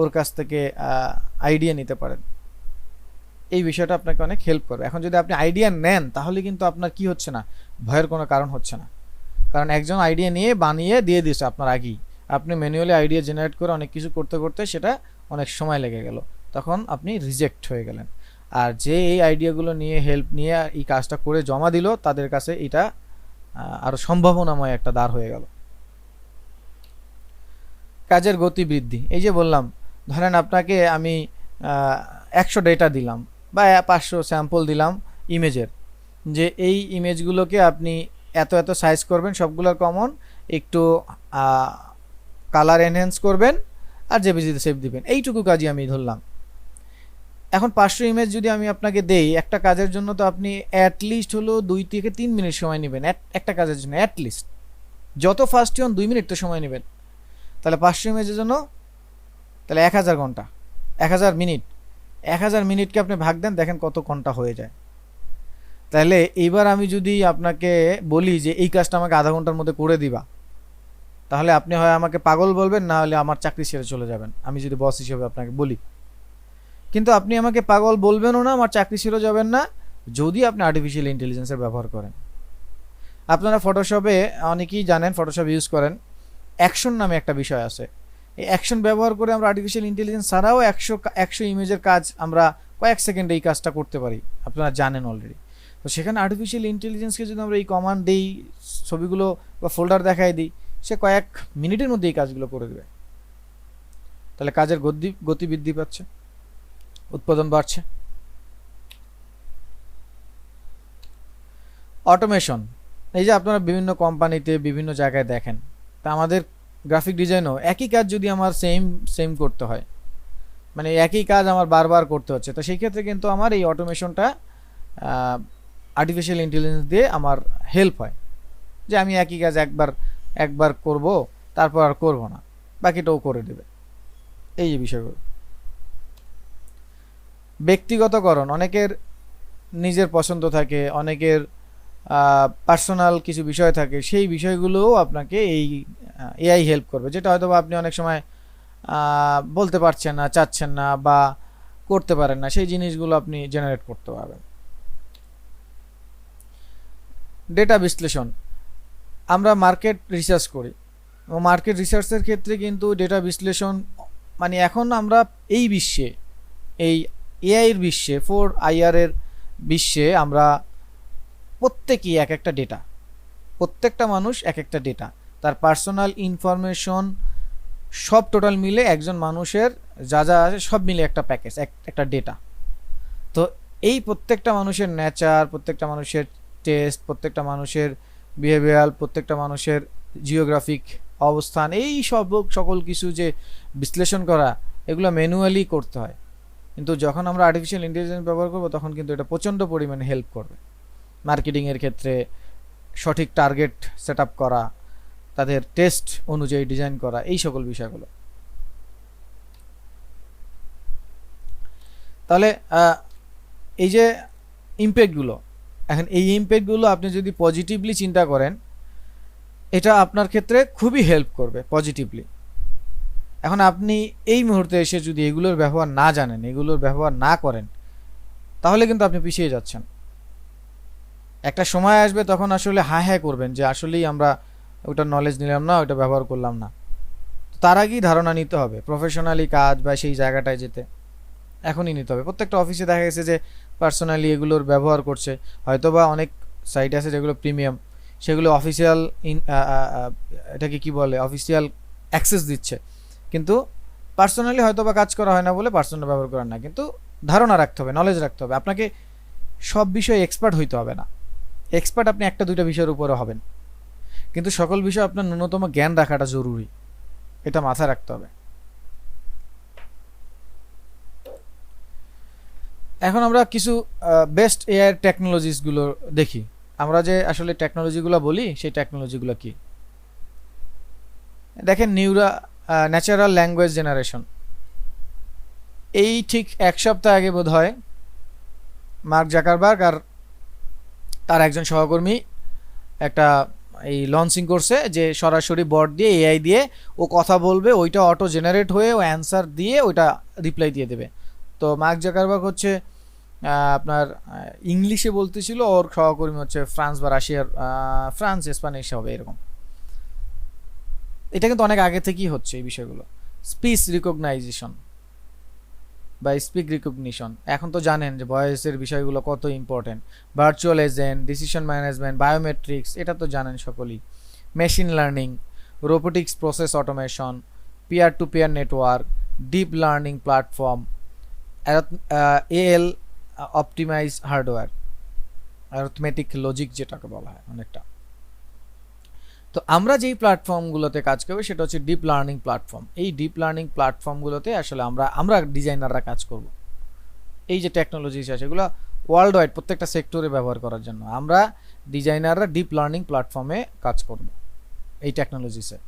Speaker 1: ওর কাছ থেকে আইডিয়া নিতে পারেন, এই বিষয়টা আপনাকে অনেক হেল্প করবে। এখন যদি আপনি আইডিয়া নেন তাহলে কিন্তু আপনার কি হচ্ছে না, ভয়ের কোনো কারণ হচ্ছে না। কারণ একজন আইডিয়া নিয়ে বানিয়ে দিয়ে দিয়েছে আপনার আগেই, আপনি ম্যানুয়ালি আইডিয়া জেনারেট করে অনেক কিছু করতে করতে সেটা অনেক সময় লেগে গেল, তখন আপনি রিজেক্ট হয়ে গেলেন। আর যে এই আইডিয়াগুলো নিয়ে হেল্প নিয়ে এই কাজটা করে জমা দিল, তাদের কাছে এটা আরও সম্ভাবনাময় একটা দ্বার হয়ে গেল। কাজের গতি বৃদ্ধি। এই যে বললাম, ধরেন আপনাকে আমি 100 ডেটা দিলাম বা 500 স্যাম্পল দিলাম ইমেজের, যে এই ইমেজগুলোকে আপনি এত এত সাইজ করবেন, সবগুলোর কমন, একটু কালার এনহ্যান্স করবেন আর জেপিজিতে সেভ দিবেন, এইটুকু কাজই আমি ধরলাম। এখন 500 ইমেজ যদি আমি আপনাকে দেই একটা কাজের জন্য, তো আপনি অ্যাটলিস্ট হলো 2 থেকে 3 মিনিট সময় নেবেন একটা কাজের জন্য, অ্যাটলিস্ট। যত ফাস্টই হন 2 মিনিট তো সময় নেবেন। তাহলে 500 ইমেজের জন্য তাহলে 1000 ঘন্টা, 1000 মিনিট, 1000 মিনিটকে আপনি ভাগ দেন, দেখেন কত ঘন্টা হয়ে যায়। তাহলে এইবার আমি যদি আপনাকে বলি যে এই কাজটা আমাকে আধা ঘন্টার মধ্যে করে দিবা, তাহলে আপনি হয় আমাকে পাগল বলবেন, না হলে আমার চাকরি ছেড়ে চলে যাবেন, আমি যদি বস হিসেবে আপনাকে বলি। কিন্তু আপনি আমাকে পাগল বলবেনও না, আমার চাকরি ছেড়ে যাবেন না, যদি আপনি আর্টিফিশিয়াল ইন্টেলিজেন্সের ব্যবহার করেন। আপনারা ফটোশপে অনেকেই জানেন, ফটোশপ ইউজ করেন, অ্যাকশন নামে একটা বিষয় আছে। এই অ্যাকশন ব্যবহার করে আমরা আর্টিফিশিয়াল ইন্টেলিজেন্স ছাড়াও 100 ইমেজের কাজ আমরা কয়েক সেকেন্ডে এই কাজটা করতে পারি, আপনারা জানেন অলরেডি। তো সেখানে আর্টিফিশিয়াল ইন্টেলিজেন্সকে যদি আমরা এই কমান্ড দিই, ছবিগুলো বা ফোল্ডার দেখাই দিই, সে কয়েক মিনিটের মধ্যে এই কাজগুলো করে দেবে। তাহলে কাজের গতি বৃদ্ধি পাচ্ছে, উৎপাদন বাড়ছে। অটোমেশন। এই যে আপনারা বিভিন্ন কোম্পানিতে বিভিন্ন জায়গায় দেখেন, তা আমাদের গ্রাফিক ডিজাইনও একই কাজ যদি আমার সেম করতে হয়, মানে একই কাজ আমার বারবার করতে হচ্ছে, তো সেই ক্ষেত্রে কিন্তু আমার এই অটোমেশনটা আর্টিফিশিয়াল ইন্টেলিজেন্স দিয়ে আমার হেল্প হয়, যে আমি একই কাজ একবার করব, তারপর আর করব না, বাকিটাও করে দেবে। এই যে বিষয়গুলো। ব্যক্তিগতকরণ। অনেকের নিজের পছন্দ থাকে, অনেকের পার্সোনাল কিছু বিষয় থাকে, সেই বিষয়গুলোও আপনাকে এই এআই হেল্প করবে, যেটা হয়তো আপনি অনেক সময় বলতে পারছেন না, চাচ্ছেন না বা করতে পারেন না, সেই জিনিসগুলো আপনি জেনারেট করতে পারবেন। ডেটা বিশ্লেষণ। আমরা মার্কেট রিসার্চ করি, এবং মার্কেট রিসার্চের ক্ষেত্রে কিন্তু ডেটা বিশ্লেষণ, মানে এখন আমরা এই বিশ্বে, এই এআইয়ের বিশ্বে, 4IR এর বিশ্বে আমরা প্রত্যেকেই এক একটা ডেটা, প্রত্যেকটা মানুষ এক একটা ডেটা, তার পার্সোনাল ইনফরমেশন সব টোটাল মিলে একজন মানুষের যা যা আছে সব মিলে একটা প্যাকেজ, একটা ডেটা। তো এই প্রত্যেকটা মানুষের নেচার, প্রত্যেকটা মানুষের টেস্ট, প্রত্যেকটা মানুষের বিহেভিয়ার, প্রত্যেকটা মানুষের জিওগ্রাফিক অবস্থান, এই সকল কিছু যে বিশ্লেষণ করা, এগুলো ম্যানুয়ালি করতে হয়। কিন্তু যখন আমরা আর্টিফিশিয়াল ইন্টেলিজেন্স ব্যবহার করব, তখন কিন্তু এটা প্রচণ্ড পরিমাণে হেল্প করবে মার্কেটিংয়ের ক্ষেত্রে, সঠিক টার্গেট সেট আপ করা, তাদের টেস্ট অনুযায়ী ডিজাইন করা, এই সকল বিষয়গুলো। তাহলে এই যে ইমপ্যাক্টগুলো, এখন এই ইমপ্যাক্টগুলো আপনি যদি পজিটিভলি চিন্তা করেন, এটা আপনার ক্ষেত্রে খুবই হেল্প করবে পজিটিভলি। এখন আপনি এই মুহূর্তে এসে যদি এগুলোর ব্যবহার না জানেন, এগুলোর ব্যবহার না করেন, তাহলে কিন্তু আপনি পিছিয়ে যাচ্ছেন। একটা সময় আসবে তখন আসলে হ্যাঁ করবেন যে আসলেই আমরা ওটা নলেজ নিলাম না, ওটা ব্যবহার করলাম না। তার আগেই ধারণা নিতে হবে প্রফেশনালি কাজ বা সেই জায়গাটায় যেতে এখনই নিতে হবে। প্রত্যেকটা অফিসে দেখা গেছে যে পার্সোনালি এগুলোর ব্যবহার করছে, হয়তোবা অনেক সাইট আছে যেগুলো প্রিমিয়াম, সেগুলো অফিসিয়াল এটাকে কি বলে অফিসিয়াল অ্যাক্সেস দিচ্ছে, কিন্তু পার্সোনালি হয়তোবা কাজ করা হয় না বলে পার্সোনাল ব্যবহার করার না। কিন্তু ধারণা রাখতে হবে, নলেজ রাখতে হবে। আপনাকে সব বিষয়ে এক্সপার্ট হইতে হবে না, এক্সপার্ট আপনি একটা দুইটা বিষয়ের উপরে হবেন, কিন্তু সকল বিষয়ে আপনার ন্যূনতম জ্ঞান রাখাটা জরুরি, এটা মাথায় রাখতে হবে। এখন আমরা কিছু বেস্ট এআই টেকনোলজিসগুলো দেখি। আমরা যে আসলে টেকনোলজিগুলো বলি সেই টেকনোলজিগুলো কি দেখেন। ন্যাচারাল ল্যাঙ্গুয়েজ জেনারেশন, এই ঠিক এক সপ্তাহ আগে বোধ হয় মার্ক জাকারবার্গ আর তার একজন সহকর্মী একটা এই লঞ্চিং করছে, যে সরাসরি বট দিয়ে এআই দিয়ে ও কথা বলবে, ওইটা অটো জেনারেট হয়ে ও অ্যান্সার দিয়ে ওইটা রিপ্লাই দিয়ে দেবে। তো মার্ক জাকারবার্গ হচ্ছে আপনার ইংলিশে বলতেছিল, ওর সহকর্মী হচ্ছে ফ্রান্স বা রাশিয়ার, ফ্রান্স স্প্যানিশ হবে এরকম। এটা কিন্তু অনেক আগে থেকেই হচ্ছে এই বিষয়গুলো। স্পিচ রিকগনাইজেশন বা স্পিক রিকগনিশন, এখন তো জানেন যে ভয়েসের বিষয়গুলো কত important. Virtual agent, decision management, biometrics, এটা তো জানেন সকলেই। Machine learning, robotics process automation, peer to peer network, deep learning platform, AL optimise hardware, arithmetic logic যেটাকে বলা হয় অনেকটা। তো আমরা যেই প্ল্যাটফর্মগুলোতে কাজ করবো সেটা হচ্ছে ডিপ লার্নিং প্ল্যাটফর্ম। এই ডিপ লার্নিং প্ল্যাটফর্মগুলোতে আসলে আমরা ডিজাইনাররা কাজ করব। এই যে টেকনোলজি আছে সেগুলো ওয়ার্ল্ড ওয়াইড প্রত্যেকটা সেক্টরে ব্যবহার করার জন্য আমরা ডিজাইনাররা ডিপ লার্নিং প্ল্যাটফর্মে কাজ করব এই টেকনোলজিসে।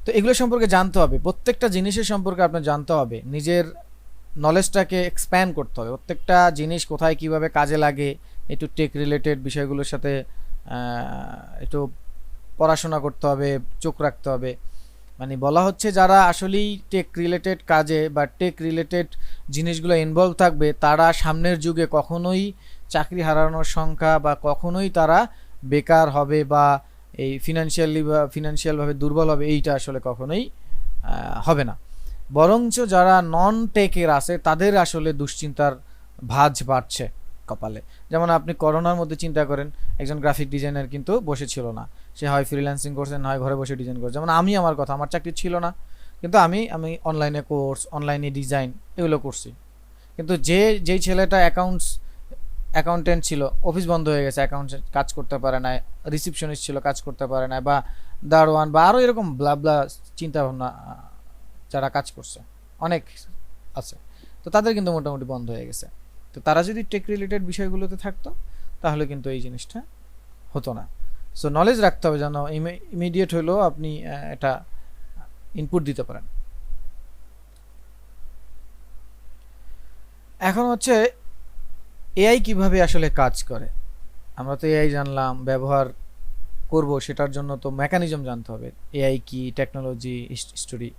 Speaker 1: তো এগুলো সম্পর্কে জানতে হবে, প্রত্যেকটা জিনিসের সম্পর্কে আপনার জানতে হবে, নিজের নলেজটাকে এক্সপ্যান্ড করতে হবে। প্রত্যেকটা জিনিস কোথায় কিভাবে কাজে লাগে, একটু টেক রিলেটেড বিষয়গুলোর সাথে একটু পড়াশোনা করতে হবে, চোখ রাখতে হবে। মানে বলা হচ্ছে যারা আসলেই টেক রিলেটেড কাজে বা টেক রিলেটেড জিনিসগুলো ইনভলভ থাকবে তারা সামনের যুগে কখনোই চাকরি হারানোর সংখ্যা বা কখনোই তারা বেকার হবে বা এই ফিনান্সিয়ালভাবে দুর্বল হবে, এইটা আসলে কখনোই হবে না। বরঞ্চ যারা নন টেকের আছে তাদের আসলে দুশ্চিন্তার ভাঁজ বাড়ছে কপালে। যেমন আপনি করোনার মধ্যে চিন্তা করেন, একজন গ্রাফিক ডিজাইনার কিন্তু বসে ছিল না, সে হয় ফ্রিল্যান্সিং করছে না হয় ঘরে বসে ডিজাইন করছে। যেমন আমি, আমার কথা, আমার চাকরি ছিল না, কিন্তু আমি অনলাইনে কোর্স, অনলাইনে ডিজাইন এগুলো করছি। কিন্তু যেই ছেলেটা অ্যাকাউন্টেন্ট ছিল, অফিস বন্ধ হয়ে গেছে, অ্যাকাউন্ট কাজ করতে পারে না, রিসিপশনিস্ট ছিল কাজ করতে পারে না, বা দারোয়ান বা আরও এরকম ব্লাবলা চিন্তা ভাবনা যারা কাজ করছে অনেক আছে, তো তাদের কিন্তু মোটামুটি বন্ধ হয়ে গেছে। তো তারা যদি টেক রিলেটেড বিষয়গুলোতে থাকতো তাহলে কিন্তু এই জিনিসটা হতো না। সো নলেজ রাখতে হবে যেন ইমিডিয়েট হলেও আপনি এটা ইনপুট দিতে পারেন। এখন হচ্ছে এআই কিভাবে আসলে কাজ করে। আমরা তো এআই জানলাম, ব্যবহার করব সেটার জন্য তো মেকানিজম জানতে হবে। এআই কি, টেকনোলজি, স্টোরি,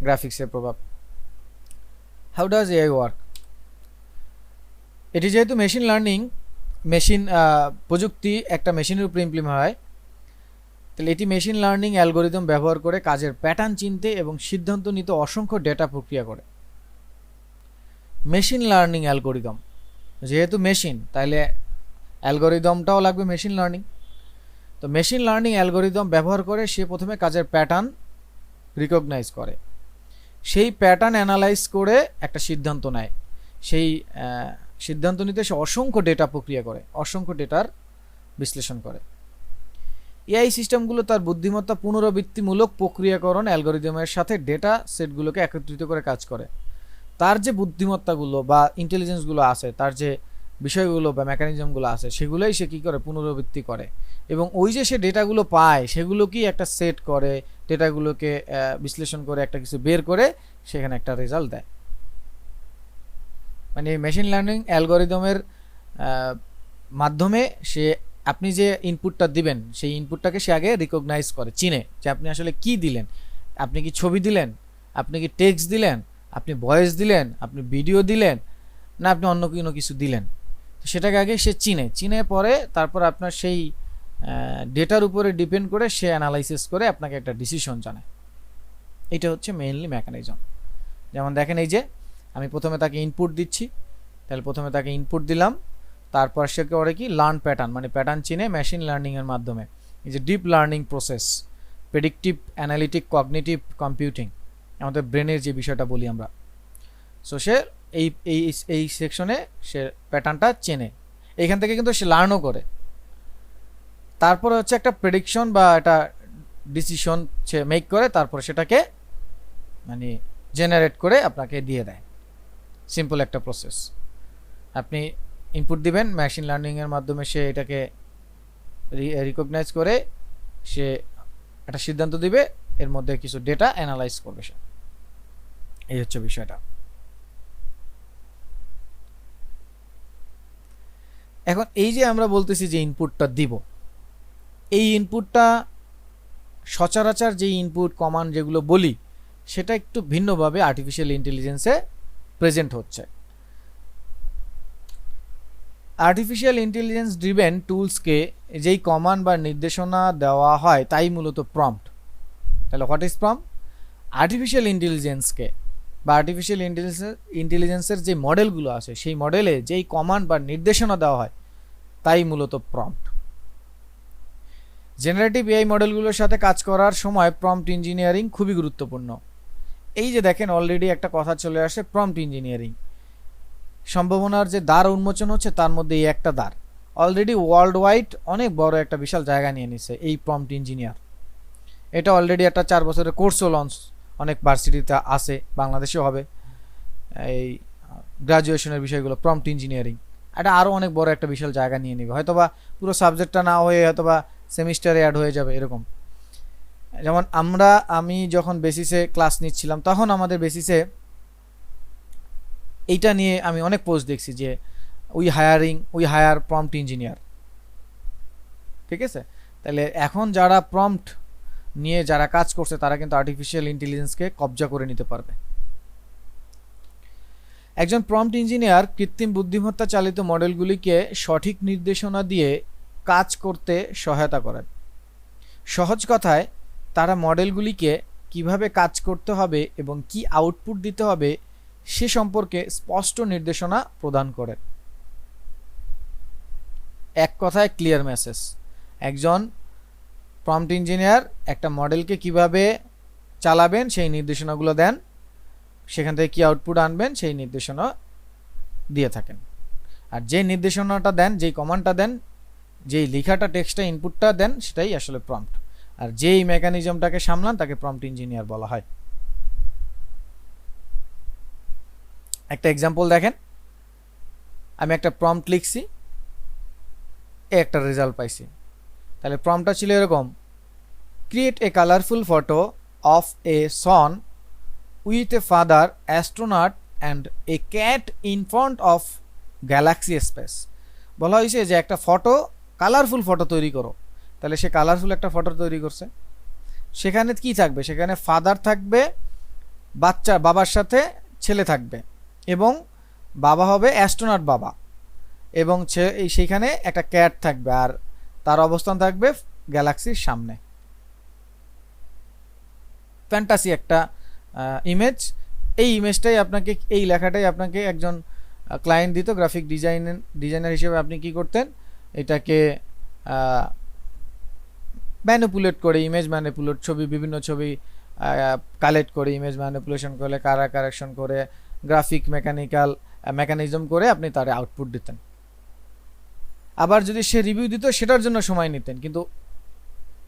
Speaker 1: গ্রাফিক্সের প্রভাব। How does AI work? এটি যেহেতু মেশিন লার্নিং, মেশিন প্রযুক্তি একটা মেশিনের উপরে ইমপ্লিমেন্ট হয়, তাহলে এটি মেশিন লার্নিং অ্যালগোরিদম ব্যবহার করে কাজের প্যাটার্ন চিনতে এবং সিদ্ধান্ত নিতে অসংখ্য ডেটা প্রক্রিয়া করে। মেশিন লার্নিং অ্যালগোরিদম, যেহেতু মেশিন তাহলে অ্যালগোরিদমটাও লাগবে মেশিন লার্নিং। তো মেশিন লার্নিং অ্যালগোরিদম ব্যবহার করে সে প্রথমে কাজের প্যাটার্ন রিকগনাইজ করে, সেই প্যাটার্ন অ্যানালাইজ করে একটা সিদ্ধান্ত নেয়। সেই সিদ্ধান্ত নিতে সে অসংখ্য ডেটা প্রক্রিয়া করে, অসংখ্য ডেটার বিশ্লেষণ করে। এআই সিস্টেমগুলো তার বুদ্ধিমত্তা পুনরাবৃত্তিমূলক প্রক্রিয়াকরণ অ্যালগোরিদমের সাথে ডেটা সেটগুলোকে একত্রিত করে কাজ করে। তার যে বুদ্ধিমত্তাগুলো বা ইন্টেলিজেন্সগুলো আছে, তার যে বিষয়গুলো বা মেকানিজমগুলো আছে, সেগুলোই সে কী করে, পুনরাবৃত্তি করে। এবং ওই যে সে ডেটাগুলো পায় সেগুলোকেই একটা সেট করে, ডেটাগুলোকে বিশ্লেষণ করে একটা কিছু বের করে সেখানে একটা রেজাল্ট দেয়। মানে মেশিন লার্নিং অ্যালগোরিদমের মাধ্যমে সে আপনি যে ইনপুটটা দিবেন সেই ইনপুটটাকে সে আগে রিকগনাইজ করে, চিনে যে আপনি আসলে কি দিলেন। আপনি কি ছবি দিলেন, আপনি কি টেক্সট দিলেন, আপনি ভয়েস দিলেন, আপনি ভিডিও দিলেন, না আপনি অন্য কোনো কিছু দিলেন। তো সেটাকে আগে সে চিনে পরে তারপর আপনার সেই ডেটার উপরে ডিপেন্ড করে সে অ্যানালাইসিস করে আপনাকে একটা ডিসিশন জানায়। এটা হচ্ছে মেইনলি মেকানিজম। যেমন দেখেন এই যে আমি প্রথমে তাকে ইনপুট দিচ্ছি, তাহলে প্রথমে তাকে ইনপুট দিলাম, তারপর সে করে কি লার্ন প্যাটার্ন, মানে প্যাটার্ন চিনে মেশিন লার্নিংয়ের মাধ্যমে, এই যে deep learning process, predictive analytic cognitive computing, আমাদের ব্রেনের যে বিষয়টা বলি আমরা। সো সে এই এই এই সেকশনে সে প্যাটার্নটা চেনে, এইখান থেকে কিন্তু সে লার্নও করে। তারপরে হচ্ছে একটা প্রেডিকশন বা একটা ডিসিশন সে মেক করে, তারপর সেটাকে মানে জেনারেট করে আপনাকে দিয়ে দেয়। সিম্পল একটা প্রসেস। আপনি ইনপুট দিবেন, মেশিন লার্নিংয়ের মাধ্যমে সে এটাকে রিকগনাইজ করে সে একটা সিদ্ধান্ত দিবে, এর মধ্যে কিছু ডেটা অ্যানালাইজ করবে সে। এই হচ্ছে বিষয়টা। এখন এই যে আমরা বলতেছি যে ইনপুটটা দিব, এই ইনপুটটা সচরাচর যে ইনপুট কমান্ড যেগুলো বলি সেটা একটু ভিন্নভাবে আর্টিফিশিয়াল ইন্টেলিজেন্সে প্রেজেন্ট হচ্ছে। আর্টিফিশিয়াল ইন্টেলিজেন্স ড্রিভেন টুলসকে যেই কমান্ড বা নির্দেশনা দেওয়া হয় তাই মূলত প্রম্পট। তাহলে হোয়াট ইজ প্রম্পট? আর্টিফিশিয়াল ইন্টেলিজেন্সকে বা আর্টিফিশিয়াল ইন্টেলিজেন্সের যে মডেলগুলো আছে সেই মডেলে যেই কমান্ড বা নির্দেশনা দেওয়া হয় তাই মূলত প্রম্পট। জেনারেটিভ এআই মডেলগুলোর সাথে কাজ করার সময় প্রম্পট ইঞ্জিনিয়ারিং খুবই গুরুত্বপূর্ণ। এই যে দেখেন অলরেডি একটা কথা চলে আসে, প্রম্পট ইঞ্জিনিয়ারিং সম্ভাবনার যে দ্বার উন্মোচন হচ্ছে তার মধ্যে এই একটা দ্বার অলরেডি ওয়ার্ল্ড ওয়াইড অনেক বড় একটা বিশাল জায়গা নিয়ে নিছে এই প্রম্পট ইঞ্জিনিয়ার। এটা অলরেডি একটা 4 বছরের কোর্সও লঞ্চ অনেক ভার্সিটিতে আছে, বাংলাদেশেও হবে। এই গ্রাজুয়েশনের বিষয়গুলো প্রম্পট ইঞ্জিনিয়ারিং এটা আরও অনেক বড় একটা বিশাল জায়গা নিয়ে নেবে, হয়তোবা পুরো সাবজেক্টটা না হয়ে হয়তোবা সেমিস্টারে অ্যাড হয়ে যাবে এরকম। যেমন আমি যখন বেসিসে ক্লাস নিচ্ছিলাম তখন আমাদের বেসিসে এইটা নিয়ে আমি অনেক পোস্ট দেখছি যে উই হায়ার প্রম্পট ইঞ্জিনিয়ার। ঠিক আছে, তাহলে এখন যারা প্রম্পট নিয়ে যারা কাজ করছে তারা কিন্তু আর্টিফিশিয়াল ইন্টেলিজেন্সকে কবজা করে নিতে পারবে। একজন প্রম্পট ইঞ্জিনিয়ার কৃত্রিম বুদ্ধিমত্তা চালিত মডেলগুলিকে সঠিক নির্দেশনা দিয়ে কাজ করতে সহায়তা করেন। সহজ কথায় তারা মডেলগুলিকে কিভাবে কাজ করতে হবে এবং কি আউটপুট দিতে হবে সে সম্পর্কে স্পষ্ট নির্দেশনা প্রদান করেন। এক কথায় ক্লিয়ার মেসেজ। একজন প্রম্পট ইঞ্জিনিয়ার একটা মডেলকে কিভাবে চালাবেন সেই নির্দেশনাগুলো দেন, সেখান থেকে কি আউটপুট আনবেন সেই নির্দেশনা দিয়ে থাকেন। আর যে নির্দেশনাটা দেন, যেই কমান্ডটা দেন, যেই লেখাটা টেক্সটটা ইনপুটটা দেন সেটাই আসলে প্রম্পট। আর যেই মেকানিজমটাকে সামলান তাকে প্রম্পট ইঞ্জিনিয়ার বলা হয়। একটা এক্সাম্পল দেখেন, আমি একটা প্রম্পট লিখছি, একটা রেজাল্ট পাইছি। তাহলে প্রম্পটটা ছিল এরকম, create a colourful photo of A son with a father astronaut and a cat in front of Galaxy space. বলা হয়েছে যে একটা ফটো, কালারফুল ফটো তৈরি করো। তাহলে সে কালারফুল একটা ফটো তৈরি করছে। সেখানে কি থাকবে? সেখানে ফাদার থাকবে, বাবার সাথে ছেলে থাকবে, এবং বাবা হবে অ্যাস্ট্রোনট বাবা, এবং সেইখানে একটা ক্যাট থাকবে আর তার অবস্থান থাকবে গ্যালাক্সির সামনে। ফ্যান্টাসি একটা ইমেজ। এই ইমেজটাই আপনাকে, এই লেখাটাই আপনাকে একজন ক্লায়েন্ট দিত, গ্রাফিক ডিজাইনার হিসেবে আপনি কি করতেন, এটাকে ম্যানিপুলেট করে, ইমেজ ম্যানিপুলেট, বিভিন্ন ছবি কালেক্ট করে ইমেজ ম্যানিপুলেশন করে, কালার কারেকশন করে, গ্রাফিক মেকানিজম করে আপনি তার আউটপুট দিতেন। আবার যদি সে রিভিউ দিত সেটার জন্য সময় নিতেন। কিন্তু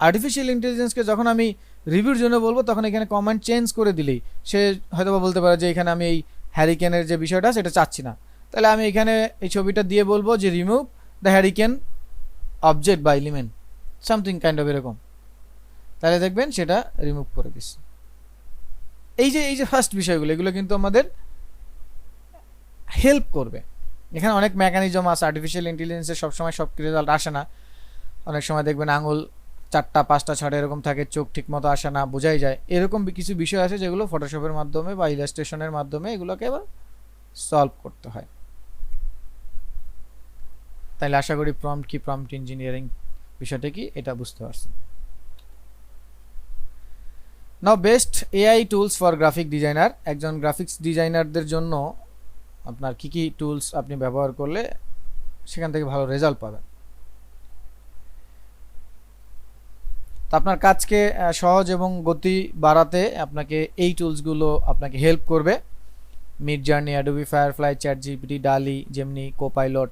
Speaker 1: আর্টিফিশিয়াল ইন্টেলিজেন্সকে যখন আমি রিভিউর জন্য বলবো তখন এখানে কমেন্ট চেঞ্জ করে দিলেই সে হয়তো বলতে পারে যে এখানে আমি এই হ্যারিকেনের যে বিষয়টা সেটা চাচ্ছি না, তাহলে আমি এখানে এই ছবিটা দিয়ে বলবো যে রিমুভ দ্য হ্যারিকেন অবজেক্ট বা এলিমেন্ট, সামথিং কাইন্ড অফ এরকম। তাহলে দেখবেন সেটা রিমুভ করে দিচ্ছে। এই যে ফার্স্ট বিষয়গুলো, এগুলো কিন্তু আমাদের হেল্প করবে। এখানে অনেক মেকানিজম আছে। আর্টিফিশিয়াল ইন্টেলিজেন্সের সবসময় সব রেজাল্ট আসে না। অনেক সময় দেখবেন আঙুল 4টা 5টা 6টা এরকম থাকে, চোখ ঠিক মতো আসে না, বোঝাই যায়। এরকম কিছু বিষয় আছে যেগুলো ফটোশপের মাধ্যমে বা ইলাস্ট্রেশনের মাধ্যমে এগুলোকে আবার সলভ করতে হয়। তাইলে আশা করি প্রম্পট কি, প্রম্পট ইঞ্জিনিয়ারিং বিষয়টা কি এটা বুঝতে পারছেন। Now best AI tools for graphic designer, একজন গ্রাফিক্স ডিজাইনারদের জন্য আপনার কি কি টুলস আপনি ব্যবহার করলে সেখান থেকে ভালো রেজাল্ট পাবেন। তো আপনার কাজকে সহজ এবং গতি বাড়াতে আপনাকে এই টুলসগুলো আপনাকে হেল্প করবে। Midjourney, Adobe Firefly, ChatGPT, DALLE, Gemini, Copilot,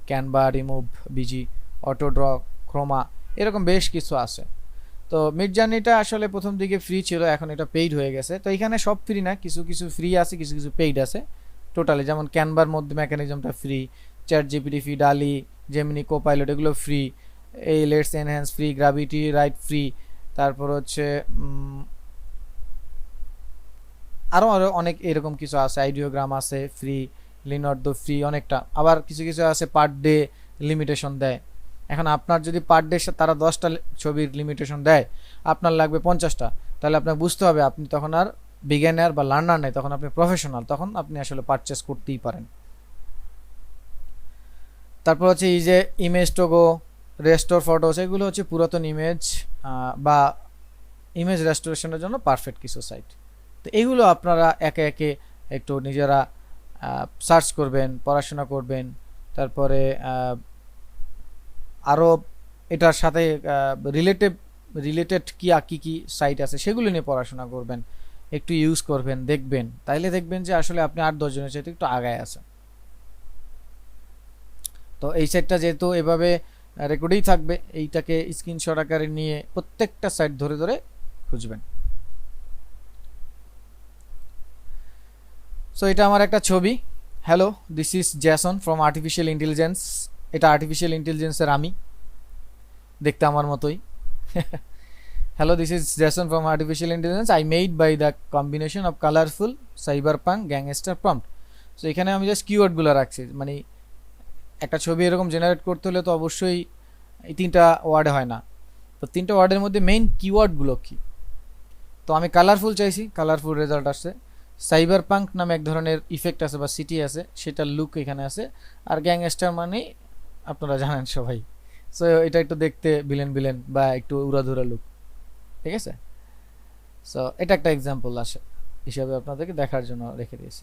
Speaker 1: Canva, remove, BG, AutoDraw, Chroma, এরকম বেশ কিছু আছে। তো মিডজার্নিটা আসলে প্রথম দিকে ফ্রি ছিল, এখন এটা পেইড হয়ে গেছে। তো এখানে সব ফ্রি না, কিছু কিছু ফ্রি আছে, কিছু কিছু পেইড আছে টোটালি। যেমন ক্যানভার মধ্যে মেকানিজমটা ফ্রি, চ্যাটজিপিটি ফ্রি, ডালি, জেমিনি, কোপাইলট এগুলো ফ্রি, এই let's enhance free, gravity right free, তারপর হচ্ছে আরও আরও অনেক এরকম কিছু আছে, আইডিওগ্রাম আছে ফ্রি, লিনার্দো ফ্রি অনেকটা। আবার কিছু কিছু আছে পার ডে লিমিটেশন দেয়। এখন আপনার যদি পার ডে তারা 10টা ছবির লিমিটেশন দেয়, আপনার লাগবে 50টা, তাহলে আপনাকে বুঝতে হবে আপনি তখন আর বিগিনার বা লার্নার নেই, তখন আপনি প্রফেশনাল, তখন আপনি আসলে পারচেস করতেই পারেন। তারপর হচ্ছে এই যে ইমেজ টোগো, রেস্টোর ফটোস, এগুলো হচ্ছে পুরাতন ইমেজ বা ইমেজ রেস্টোরেশনের জন্য পারফেক্ট কিছু সাইট। তো এইগুলো আপনারা একে একে একটু নিজেরা সার্চ করবেন, পড়াশোনা করবেন। তারপরে আরও এটার সাথে রিলেটেড কি কি সাইট আছে সেগুলো নিয়ে পড়াশোনা করবেন, একটু ইউজ করবেন, দেখবেন, তাইলে দেখবেন যে আসলে আপনি 8-10 জনের চাইতে একটু আগায় আছেন। তো এই সাইটটা যেহেতু এভাবে রেকর্ডেই থাকবে, এইটাকে স্ক্রিনশট আকারে নিয়ে প্রত্যেকটা সাইট ধরে ধরে খুঁজবেন। সো এটা আমার একটা ছবি। Hello, this is Jason from artificial intelligence. এটা আর্টিফিশিয়াল ইন্টেলিজেন্সের আমি, দেখতে আমার মতোই। Hello, this is Jason from artificial intelligence, I made by the combination of colourful cyberpunk gangster prompt. So এখানে আমি জাস্ট কিওয়ার্ডগুলো রাখছি, মানে একটা ছবি এরকম জেনারেট করতে হলে তো অবশ্যই এই 3টা ওয়ার্ডে হয় না। তো 3টা ওয়ার্ডের মধ্যে মেইন কিওয়ার্ডগুলো কি? তো আমি কালারফুল চাইছি, কালারফুল রেজাল্ট আসছে। সাইবার পাঙ্ক নামে এক ধরনের ইফেক্ট আছে বা সিটি আছে, সেটার লুক এখানে আছে। আর গ্যাংস্টার মানে আপনারা জানেন সবাই, সো এটা একটু দেখতে ভিলেন ভিলেন বা একটু উড়াধুরা লুক, ঠিক আছে। সো এটা একটা এক্সাম্পল আসে হিসাবে আপনাদেরকে দেখার জন্য রেখে দিয়েছি।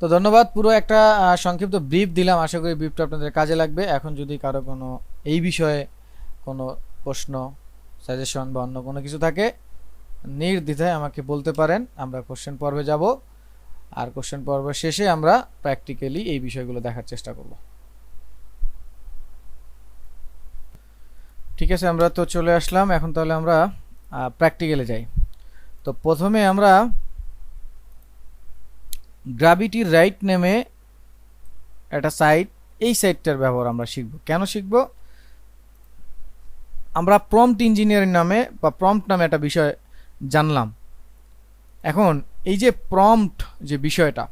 Speaker 1: তো ধন্যবাদ, পুরো একটা সংক্ষিপ্ত ব্রিফ দিলাম, আশা করি ব্রিফটা আপনাদের কাজে লাগবে। এখন যদি কারো কোনো এই বিষয়ে কোনো প্রশ্ন, সাজেশন বা অন্য কোনো কিছু থাকে, নির্দ্বিধায় আমাকে বলতে পারেন। আমরা কোশ্চেন পর্বে যাব, আর কোশ্চেন পর্বের শেষে আমরা প্র্যাকটিক্যালি এই বিষয়গুলো দেখার চেষ্টা করব। ঠিক আছে, আমরা তো চলে আসলাম, এখন তাহলে আমরা প্র্যাকটিক্যালে যাই। তো প্রথমে আমরা গ্র্যাভিটি রাইট নেমে একটা সাইট, এই সাইটটার ব্যবহার আমরা শিখব। কেন শিখব? আমরা প্রম্পট ইঞ্জিনিয়ারিং নামে বা প্রম্পট নামে একটা বিষয় জানলাম। এখন এই যে প্রম্পট যে বিষয়টা,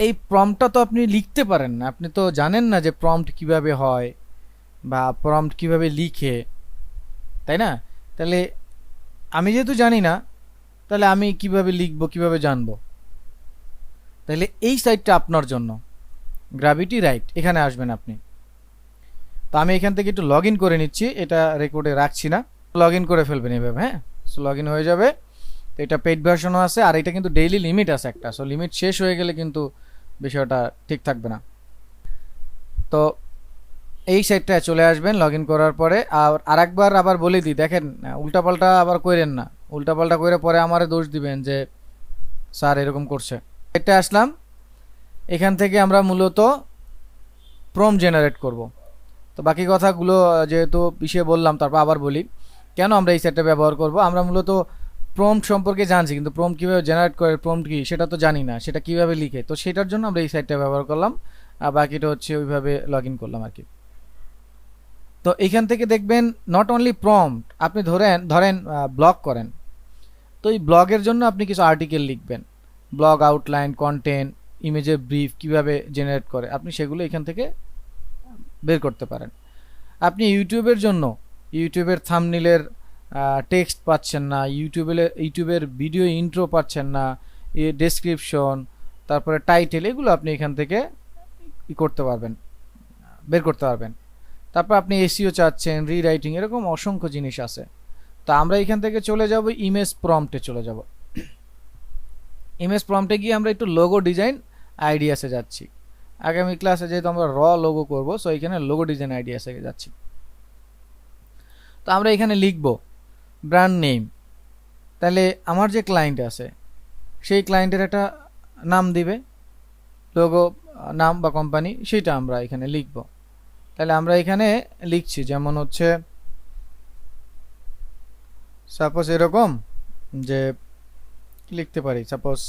Speaker 1: এই প্রম্পটটা তো আপনি লিখতে পারেন না, আপনি তো জানেন না যে প্রম্পট কিভাবে হয় বা প্রম্পট কিভাবে লিখে, তাই না? তাহলে আমি যেহেতু জানি না, তাহলে আমি কিভাবে লিখব, কিভাবে জানবো? তাহলে এই সাইটটা আপনার জন্য, গ্র্যাভিটি রাইট, এখানে আসবেন আপনি। তো আমি এখান থেকে একটু লগ ইন করে নিচ্ছি, এটা রেকর্ডে রাখছি না, লগ ইন করে ফেলবেন এভাবে। হ্যাঁ, সো লগ ইন হয়ে যাবে। তো এটা পেইড ভার্সনও আছে, আর এটা কিন্তু ডেইলি লিমিট আছে একটা, সো লিমিট শেষ হয়ে গেলে কিন্তু বিষয়টা ঠিক থাকবে না। তো এই সাইটটায় চলে আসবেন লগ ইন করার পরে। আর আরেকবার আবার বলে দিই, দেখেন উল্টাপাল্টা আবার করেন না, উল্টাপাল্টা করে পরে আমারে দোষ দিবেন যে স্যার এরকম করছে। এটা আসলাম, এখান থেকে আমরা মূলত প্রম্পট জেনারেট করব। তো বাকি কথাগুলো যেহেতু পিছিয়ে বললাম, তারপর আবার বলি কেন আমরা এই সাইটটা ব্যবহার করব। আমরা মূলত প্রম্পট সম্পর্কে জানছি, কিন্তু প্রম্পট কীভাবে জেনারেট করে, প্রম্পট কী সেটা তো জানি না, সেটা কীভাবে লিখে। তো সেটার জন্য আমরা এই সাইটটা ব্যবহার করলাম, আর বাকিটা হচ্ছে ওইভাবে লগ ইন করলাম আর কি। তো এইখান থেকে দেখবেন নট অনলি প্রম্পট, আপনি ধরেন ব্লগ করেন, তো এই ব্লগের জন্য আপনি কিছু আর্টিকেল লিখবেন, ব্লগ আউটলাইন, কন্টেন্ট, ইমেজের ব্রিফ কীভাবে জেনারেট করে, আপনি সেগুলো এখান থেকে বের করতে পারেন। আপনি ইউটিউবের জন্য ইউটিউবের থাম্বনেইলের টেক্সট পাচ্ছেন না, ইউটিউবের ভিডিও ইন্ট্রো পাচ্ছেন না, ডেসক্রিপশন, তারপরে টাইটেল, এগুলো আপনি এখান থেকে করতে পারবেন, বের করতে পারবেন। তারপর আপনি এসইও চাচ্ছেন, রিরাইটিং, এরকম অসংখ্য জিনিস আছে। তো আমরা এখান থেকে চলে যাব ইমেজ প্রম্পটে চলে যাব। ইমেজ প্রম্পটে গিয়ে আমরা একটু লোগো ডিজাইন আইডিয়াসে যাচ্ছি। আগামী ক্লাসে যেহেতু আমরা লোগো করব, সো এখানে লোগো ডিজাইন আইডিয়াসে যাচ্ছি। তো আমরা এখানে লিখব ব্র্যান্ড নেম। তাহলে আমার যে ক্লায়েন্ট আছে সেই ক্লায়েন্টের একটা নাম দিবে, লোগো নাম বা কোম্পানি, সেটা আমরা এখানে লিখব। তাহলে আমরা এখানে লিখছি, যেমন হচ্ছে সাপোজ এরকম যে লিখতে পারি, সাপোজ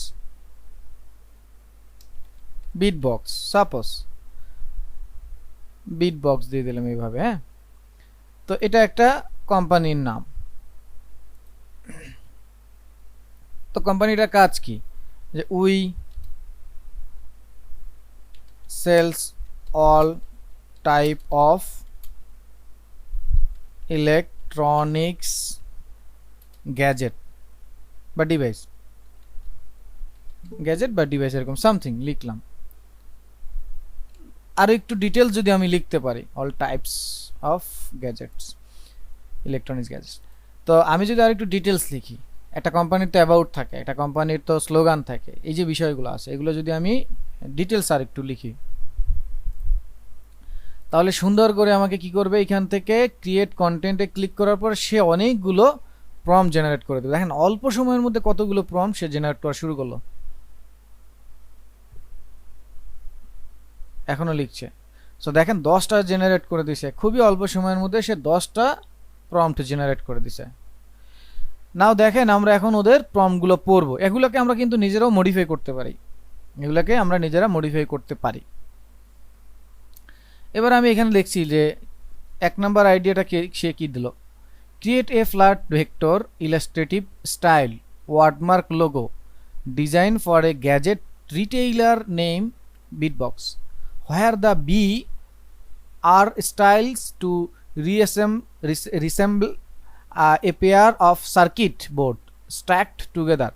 Speaker 1: বিটবক্স, সাপোজ বিটবক্স দিয়ে দিলাম এইভাবে। হ্যাঁ, তো এটা একটা কোম্পানির নাম। তো কোম্পানিটার কাজ কি, যে we sells all type of electronics gadget বা ডিভাইস, গ্যাজেট বা ডিভাইস এরকম সামথিং লিখলাম। আর একটু ডিটেলস যদি আমি লিখতে পারি, all types of gadgets, electronics gadgets. তো আমি যদি আর একটু ডিটেলস লিখি, একটা কোম্পানির তো অ্যাবাউট থাকে, একটা কোম্পানির তো স্লোগান থাকে, এই যে বিষয়গুলো আছে এগুলো যদি আমি ডিটেলস আর একটু লিখি, তাহলে সুন্দর করে আমাকে কি করবে, এখান থেকে ক্রিয়েট কন্টেন্টে ক্লিক করার পর সে অনেকগুলো প্রম্পট জেনারেট করে দেবে। দেখেন অল্প সময়ের মধ্যে কতগুলো প্রম্পট সে জেনারেট করা শুরু করলো, এখনো লিখছে। সো দেখেন 10টা জেনারেট করে দিছে, খুবই অল্প সময়ের মধ্যে সে 10টা প্রম্পট জেনারেট করে দিছে। নাও দেখেন আমরা এখন ওদের প্রম্পটগুলো পড়বো। এগুলোকে আমরা কিন্তু নিজেরাও মডিফাই করতে পারি, এগুলোকে আমরা নিজেরা মডিফাই করতে পারি। এবার আমি এখানে লিখছি যে 1 নম্বর আইডিয়াটা সে কি দিল, create a flat vector illustrative style wordmark logo design for a gadget retailer name BitBox, where the B are styles to resemble a pair of circuit board stacked together,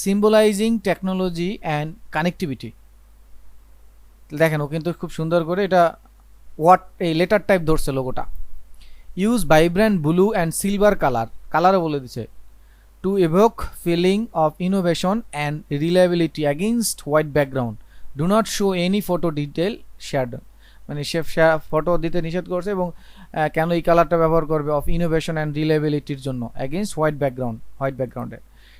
Speaker 1: symbolizing technology and connectivity. দেখেন ও কিন্তু খুব সুন্দর করে এটা এই letter type ধরছে লোগোটা। Use vibrant blue and silver কালারও বলে দিছে, to evoke feeling of innovation and reliability against white background. Do not show any photo detail shadow, মানে সে ফটো দিতে নিষেধ করছে। এবং কেন এই কালারটা ব্যবহার করবে, অফ ইনোভেশন অ্যান্ড রিলায়েবিলিটির জন্য, অ্যাগেনস্ট হোয়াইট ব্যাকগ্রাউন্ডে।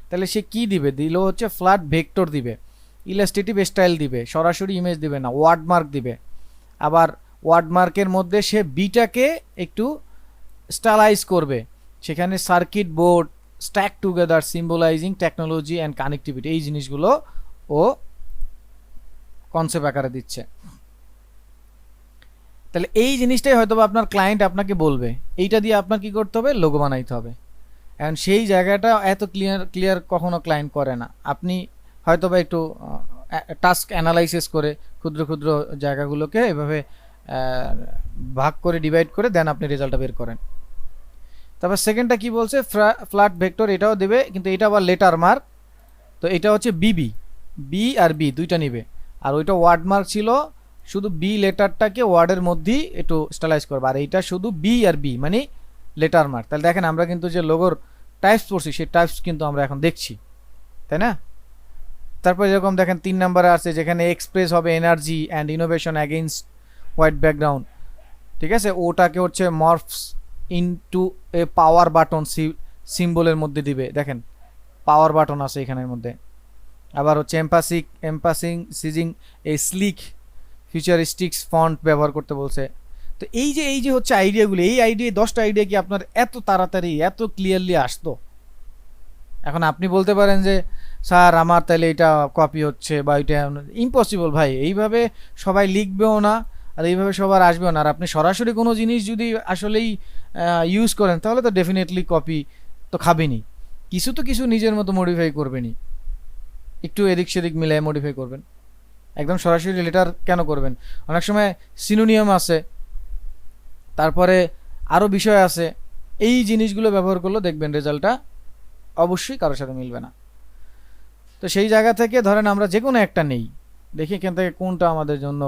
Speaker 1: তাহলে সে কি দিবে, দিল হচ্ছে ফ্ল্যাট ভেক্টর দিবে, ইলাস্ট্রেটিভ স্টাইল দিবে, সরাসরি ইমেজ দিবে না, ওয়ার্ডমার্ক দিবে। আবার ওয়ার্ডমার্কের মধ্যে সে বিটাকে একটু স্টাইলাইজ করবে, সেখানে circuit board stack together সিম্বলাইজিং technology and connectivity, এই জিনিসগুলো ও কনসেপ্ট আকারে দিচ্ছে। তাহলে এই জিনিসটাই হয়তো আপনার ক্লায়েন্ট আপনাকে বলবে, এইটা দিয়ে আপনার কি করতে হবে, লোগো বানাইতে হবে। এখন সেই জায়গাটা এত ক্লিয়ার কখনো ক্লায়েন্ট করে না। আপনি হয়তো বা একটু টাস্ক অ্যানালাইসিস করে ক্ষুদ্র ক্ষুদ্র জায়গাগুলোকে এভাবে ভাগ করে ডিভাইড করে দেন আপনি রেজাল্টটা বের করেন। তারপর সেকেন্ডটা কি বলছে, ফ্ল্যাট ভেক্টর, এটাও দেবে, কিন্তু এটা আবার লেটার মার্ক। তো এটা হচ্ছে বি আর বি দুইটা নিবে। আর ওইটা ওয়ার্ড মার্ক ছিল, শুধু বি লেটারটাকে ওয়ার্ডের মধ্যেই একটু স্টাইলাইজ করবে। আর এইটা শুধু বি আর বি মানে লেটার মার্ক। তাহলে দেখেন আমরা কিন্তু যে লোগোর টাইপস পড়ছি সেই টাইপস কিন্তু আমরা এখন দেখছি, তাই না? তারপর যেরকম দেখেন 3 নম্বরে আছে, যেখানে এক্সপ্রেস হবে energy and innovation against white background, ঠিক আছে, ওটাকে হচ্ছে মর্ফস ইনটু এ পাওয়ার বাটন সিম্বলের মধ্যে দিবে। দেখেন পাওয়ার বাটন আছে এখানের মধ্যে। আবার হচ্ছে এমফাসিং এই স্লিক ফিউচারিস্টিক্স ফন্ট ব্যবহার করতে বলছে। তো এই যে হচ্ছে আইডিয়াগুলো, এই আইডিয়া 10টা আইডিয়া কি আপনার এত তাড়াতাড়ি এত ক্লিয়ারলি আসতো? এখন আপনি বলতে পারেন যে স্যার আমার তাহলে এটা কপি হচ্ছে বা এটা ইম্পসিবল। ভাই এইভাবে সবাই লিখবেও না আর এইভাবে সবার আসবেও না। আর আপনি সরাসরি কোনো জিনিস যদি আসলেই ইউজ করেন তাহলে তো ডেফিনেটলি কপি তো খাবেনি, কিছু নিজের মতো মডিফাই করবেনই, একটু এদিক সেদিক মিলাই মডিফাই করবেন। একদম সরাসরি লেটার কেন করবেন? অনেক সময় সিনোনিয়াম আছে, তারপরে আরও বিষয় আছে, এই জিনিসগুলো ব্যবহার করলে দেখবেন রেজাল্টটা অবশ্যই কারোর সাথে মিলবে না। তো সেই জায়গা থেকে ধরেন আমরা যে কোনো একটা নেই, দেখি এখান থেকে কোনটা আমাদের জন্য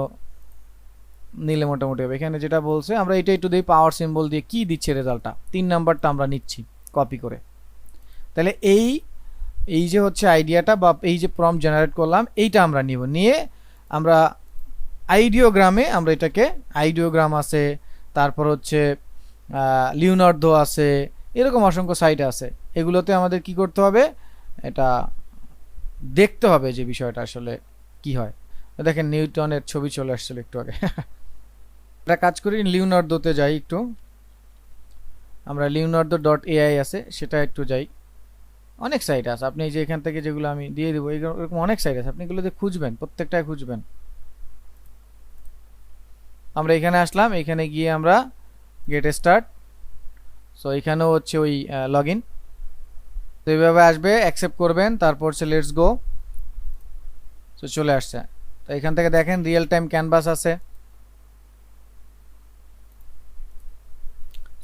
Speaker 1: নিলে মোটামুটি হবে। এখানে যেটা বলছে আমরা এটা একটু দিই, পাওয়ার সিম্বল দিয়ে কি দিচ্ছে রেজাল্টটা, 3 নাম্বারটা আমরা নিচ্ছি কপি করে। তাহলে এই যে হচ্ছে আইডিয়াটা বা এই যে প্রম্পট জেনারেট করলাম এইটা আমরা নিব, নিয়ে আমরা আইডিওগ্রামে আমরা এটাকে, আইডিওগ্রাম আছে, তারপর হচ্ছে লিওনার্দো আছে, এরকম অসংখ্য সাইট আছে, এগুলোতে আমাদের কি করতে হবে, এটা দেখতে হবে যে বিষয়টা আসলে কি হয়। দেখেন নিউটনের ছবি চলে আসছিল একটু আগে। এটা কাজ করি, লিওনার্দোতে যাই একটু, আমরা লিওনার্দো ডট এআই আছে সেটা একটু যাই। অনেক সাইট আছে, আপনি যে এখান থেকে যেগুলো আমি দিয়ে দেবো এরকম অনেক সাইট আছে, আপনি এগুলোতে খুঁজবেন, প্রত্যেকটাই খুঁজবেন। আমরা এখানে আসলাম, এখানে গিয়ে আমরা গেট স্টার্ট, সো এখানেও হচ্ছে ওই লগ ইন, তো এইভাবে আসবে, অ্যাকসেপ্ট করবেন, তারপর হচ্ছে লেটস গো, তো চলে আসছে। তো এখান থেকে দেখেন রিয়েল টাইম ক্যানভাস আছে,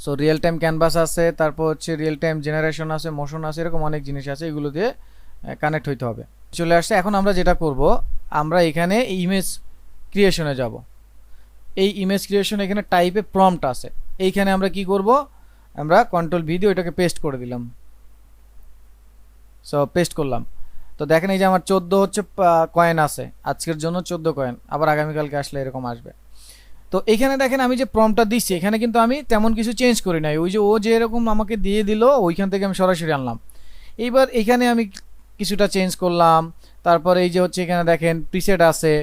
Speaker 1: সো রিয়েল টাইম ক্যানভাস আছে, তারপর হচ্ছে রিয়েল টাইম জেনারেশন আছে, মোশন আছে, এরকম অনেক জিনিস আছে, এগুলো দিয়ে কানেক্ট হইতে হবে। চলে আসছে। এখন আমরা যেটা করব, আমরা এখানে ইমেজ ক্রিয়েশনে যাব। এই ইমেজ ক্রিয়েশন এখানে টাইপে প্রম্পট আছে, এইখানে আমরা কি করব, আমরা কন্ট্রোল ভি দিয়ে ওইটাকে পেস্ট করে দিলাম, সো পেস্ট করলাম। তো দেখেন এই যে আমার 14 হচ্ছে কয়েন আছে, আজকের জন্য 14 কয়েন, আবার আগামীকালকে আসলে এরকম আসবে। তো এখানে দেখেন আমি যে প্রম্পটটা দিচ্ছি এখানে কিন্তু আমি তেমন কিছু চেঞ্জ করি নাই, ওই যে ও যে এরকম আমাকে দিয়ে দিল ওইখান থেকে আমি সরাসরি আনলাম। এইবার এখানে আমি কিছুটা চেঞ্জ করলাম, তারপর এই যে হচ্ছে এখানে দেখেন প্রিসেট আছে,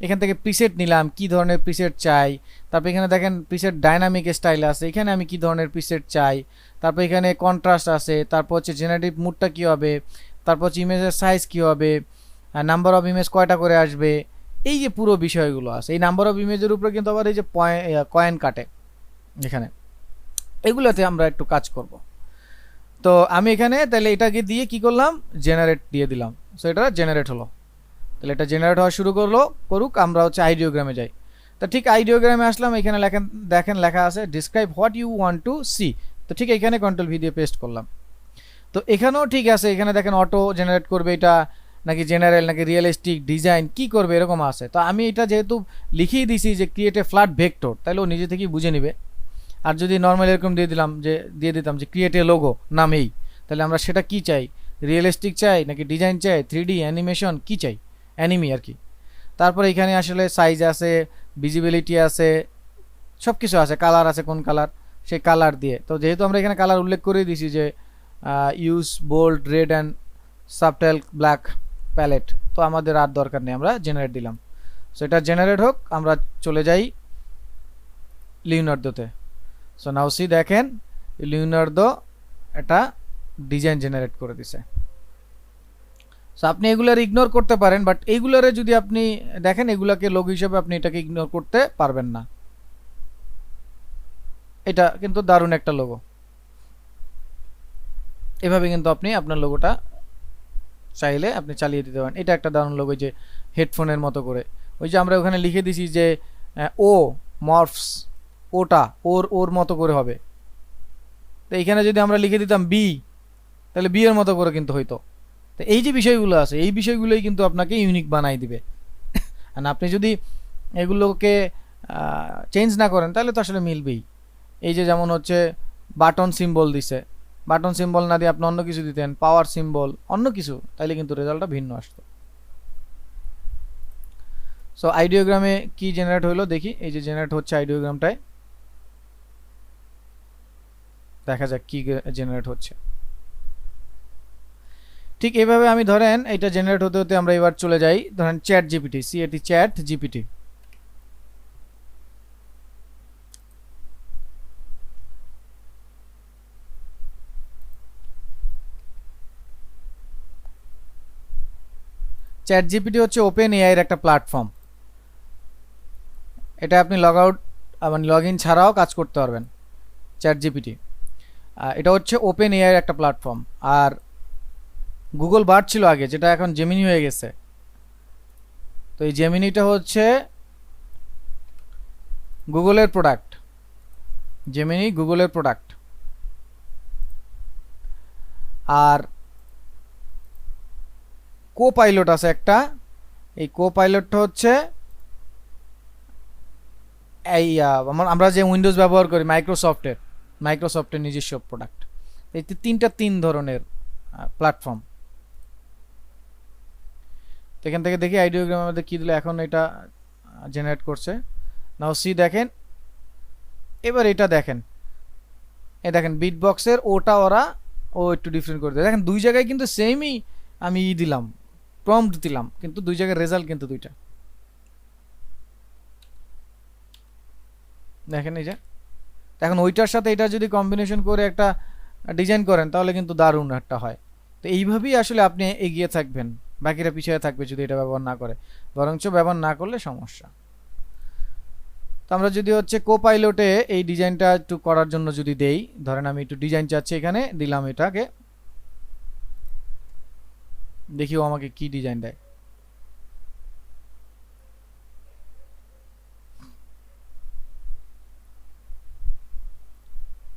Speaker 1: এখান থেকে প্রিসেট নিলাম, কি ধরনের প্রিসেট চাই, তারপর এখানে দেখেন প্রিসেট ডাইনামিক স্টাইল আছে, এখানে আমি কি ধরনের প্রিসেট চাই, তারপর এখানে কন্ট্রাস্ট আছে, তারপর হচ্ছে জেনারেটিভ মুডটা কী হবে, তারপর হচ্ছে ইমেজের সাইজ কী হবে, নাম্বার অফ ইমেজ কয়টা করে আসবে, এই যে পুরো বিষয়গুলো আছে। এই নাম্বার অফ ইমেজের উপরে কিন্তু আবার এই যে কয়েন কাটে এখানে, এগুলোতে আমরা একটু কাজ করব। তো আমি এখানে তাহলে এটাকে দিয়ে কি করলাম, জেনারেট দিয়ে দিলাম, সো এটা জেনারেট হলো। তাহলে এটা জেনারেট হওয়া শুরু করুক, আমরা হচ্ছে আইডিওগ্রামে যাই। তো ঠিক আইডিওগ্রামে আসলাম, এখানে দেখেন লেখা আছে describe what you want to see, তো ঠিক এখানে কন্ট্রোল ভি দিয়ে পেস্ট করলাম। তো এখানেও ঠিক আছে, এখানে দেখেন অটো জেনারেট করবে এটা, নাকি জেনারেল, নাকি রিয়েলিস্টিক ডিজাইন কি করবে এরকম আছে। তো আমি এটা যেহেতু লিখিয়ে দিছি যে ক্রিয়েট এ ফ্ল্যাট ভেক্টর, তাহলে ও নিজে থেকেই বুঝে নিবে। আর যদি নর্মাল এরকম দিয়ে দিতাম যে ক্রিয়েট এ লোগো নামেই, তাহলে আমরা সেটা কি চাই, রিয়েলিস্টিক চাই নাকি ডিজাইন চাই, 3D অ্যানিমেশন কি চাই, অ্যানিমি আর কি। তারপরে এখানে আসলে সাইজ আছে, ভিজিবিলিটি আছে, সব কিছু আছে, কালার আছে, কোন কালার সেই কালার দিয়ে। তো যেহেতু আমরা এখানে কালার উল্লেখ করে দিছি যে use bold red and subtle black palette, তো আমাদের আর দরকার নেই, আমরা জেনারেট দিলাম। সো এটা জেনারেট হোক, আমরা চলে যাই লিওনার্দোতে। সো নাও সি দেখেন লিওনার্দো এটা ডিজাইন জেনারেট করে দিছে। সো আপনি এগুলার ইগনোর করতে পারেন, বাট এইগুলারে যদি আপনি দেখেন এগুলাকে লোগো হিসেবে আপনি এটাকে ইগনোর করতে পারবেন না। এটা কিন্তু দারুণ একটা লোগো, এভাবে কিন্তু আপনি আপনার লোগোটা চাইলে আপনি চালিয়ে দিতে পারেন। এটা একটা দারুণ লোগো, যে হেডফোনের মতো করে, ওই যে আমরা ওখানে লিখে দিছি যে ও মর্ফস, ওটা ওর মতো করে হবে। তো এইখানে যদি আমরা লিখে দিতাম বি, তাহলে বি এর মতো করে কিন্তু হইতো। তো এই যে বিষয়গুলো আছে, এই বিষয়গুলোই কিন্তু আপনাকে ইউনিক বানাই দিবে। আর আপনি যদি এগুলোকে চেঞ্জ না করেন তাহলে তো আসলে মিলবেই। এই যে যেমন হচ্ছে বাটন সিম্বল দিছে, বাটন সিম্বল না দিয়ে আপনি অন্য কিছু দিতেন, পাওয়ার সিম্বল অন্য কিছু, তাইলে কিন্তু রেজাল্টটা ভিন্ন আসতো। সো আইডিওগ্রামে কি জেনারেট হলো দেখি, এই যে জেনারেট হচ্ছে আইডিওগ্রামটায়, দেখা যাক কি জেনারেট হচ্ছে। ঠিক এইভাবে আমি ধরেন এটা জেনারেট হতে হতে আমরা এবার চলে যাই, ধরেন chat GPT, CAT chat GPT. Chat GPT হচ্ছে ওপেন এআই এর একটা প্ল্যাটফর্ম, এটা আপনি লগ আউট মানে লগ ইন ছাড়াও কাজ করতে পারবেন। চ্যাট জিপিটি এটা হচ্ছে ওপেন এআই এর একটা প্ল্যাটফর্ম, আর গুগল বার্ড ছিল আগে, যেটা এখন জেমিনি হয়ে গেছে। তো এই জেমিনিটা হচ্ছে গুগলের প্রোডাক্ট, জেমিনি গুগলের প্রোডাক্ট। আর কো পাইলট আছে একটা, এই কো পাইলটটা হচ্ছে এই আমরা যে উইন্ডোজ ব্যবহার করি মাইক্রোসফটের নিজস্ব প্রোডাক্ট। এই তিন ধরনের প্ল্যাটফর্ম। তো এখান থেকে দেখি আইডিওগ্রামের মধ্যে কী দিল, এখন এটা জেনারেট করছে। নাও সি দেখেন, এবার এটা দেখেন, দেখেন বিটবক্সের ওটা ওরা একটু ডিফারেন্ট করে দেয়। দেখেন দুই জায়গায় কিন্তু সেমই আমি দিলাম, প্রম্পট দিলাম, কিন্তু দুই জায়গায় রেজাল্ট কিন্তু দুইটা। দেখেন এই যে, এখন ওইটার সাথে এটা যদি কম্বিনেশন করে একটা ডিজাইন করেন তাহলে কিন্তু দারুণ একটা হয়। তো এইভাবেই আসলে আপনি এগিয়ে থাকবেন, বাকিরা পিছিয়ে থাকবে যদি এটা ব্যবহার না করে, বরঞ্চ ব্যবহার না করলে সমস্যা। তো আমরা যদি হচ্ছে কোপাইলটে এই ডিজাইনটা একটু করার জন্য যদি দেই, ধরেন আমি একটু ডিজাইন চাচ্ছি, এখানে দিলাম এটাকে, দেখিও আমাকে কি ডিজাইন দেয়।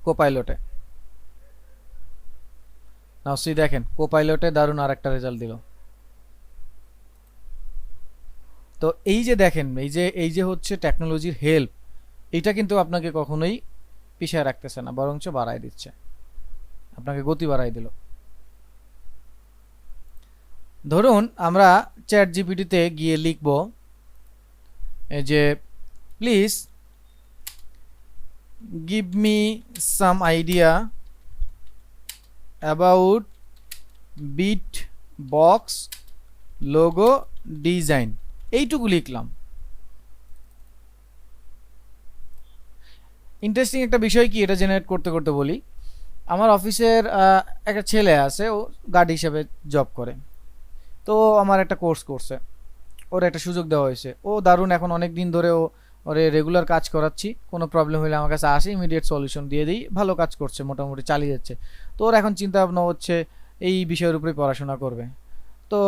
Speaker 1: কোপাইলটে নাও সি দেখেন, কোপাইলটে দারুণ আর একটা রেজাল্ট দিল। তো এই যে দেখেন, এই যে হচ্ছে টেকনোলজির হেল্প, এটা কিন্তু আপনাকে কখনোই পিছিয়ে রাখতেছে না, বরঞ্চ বাড়ায় দিচ্ছে, আপনাকে গতি বাড়াই দিল। ধরুন আমরা চ্যাট জিপিটিতে গিয়ে লিখব যে please give me some idea about bit box logo design, এইটুকু লিখলাম। ইন্টারেস্টিং একটা বিষয় কি, এটা জেনারেট করতে করতে বলি, আমার অফিসের একটা ছেলে আছে, ও গার্ড হিসেবে জব করে। তো আমার একটা কোর্স করছে, ওর একটা সুযোগ দেওয়া হয়েছে, ও দারুণ, এখন অনেক দিন ধরে ওরে রেগুলার কাজ করাচ্ছি, কোনো প্রবলেম হলে আমার কাছে আসে, ইমিডিয়েট সলিউশন দিয়ে দিই, ভালো কাজ করছে, মোটামুটি চালিয়ে যাচ্ছে। তো ওর এখন চিন্তা ভাবনা হচ্ছে এই বিষয়ের উপরেই পড়াশোনা করবে। তো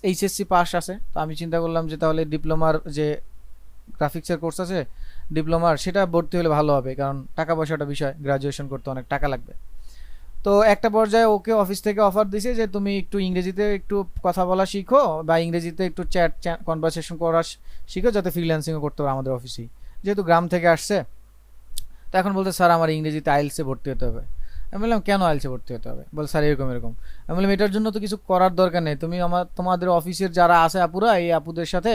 Speaker 1: এইচএসসি পাস আছে, তো আমি চিন্তা করলাম যে তাহলে ডিপ্লোমার যে গ্রাফিক্সের কোর্স আছে ডিপ্লোমার, সেটা ভর্তি হলে ভালো হবে, কারণ টাকা পয়সাটা বিষয়, গ্রাজুয়েশন করতে অনেক টাকা লাগবে। তো একটা পর্যায়ে ওকে অফিস থেকে অফার দিছে যে তুমি একটু ইংরেজিতে একটু কথা বলা শিখো, বা ইংরেজিতে একটু চ্যাট কনভারসেশন করা শিখো, যাতে ফ্রিল্যান্সিংও করতে পারো আমাদের অফিসেই, যেহেতু গ্রাম থেকে আসছে। তো এখন বলতে স্যার আমার ইংরেজিতে আইএলসে ভর্তি হতে হবে। আমি বললাম কেন আইএলসে ভর্তি হতে হবে? বল স্যার এরকম এরকম। আমি বললাম এটার জন্য তো কিছু করার দরকার নেই, তুমি তোমাদের অফিসের যারা আছে আপুরা, এই আপুদের সাথে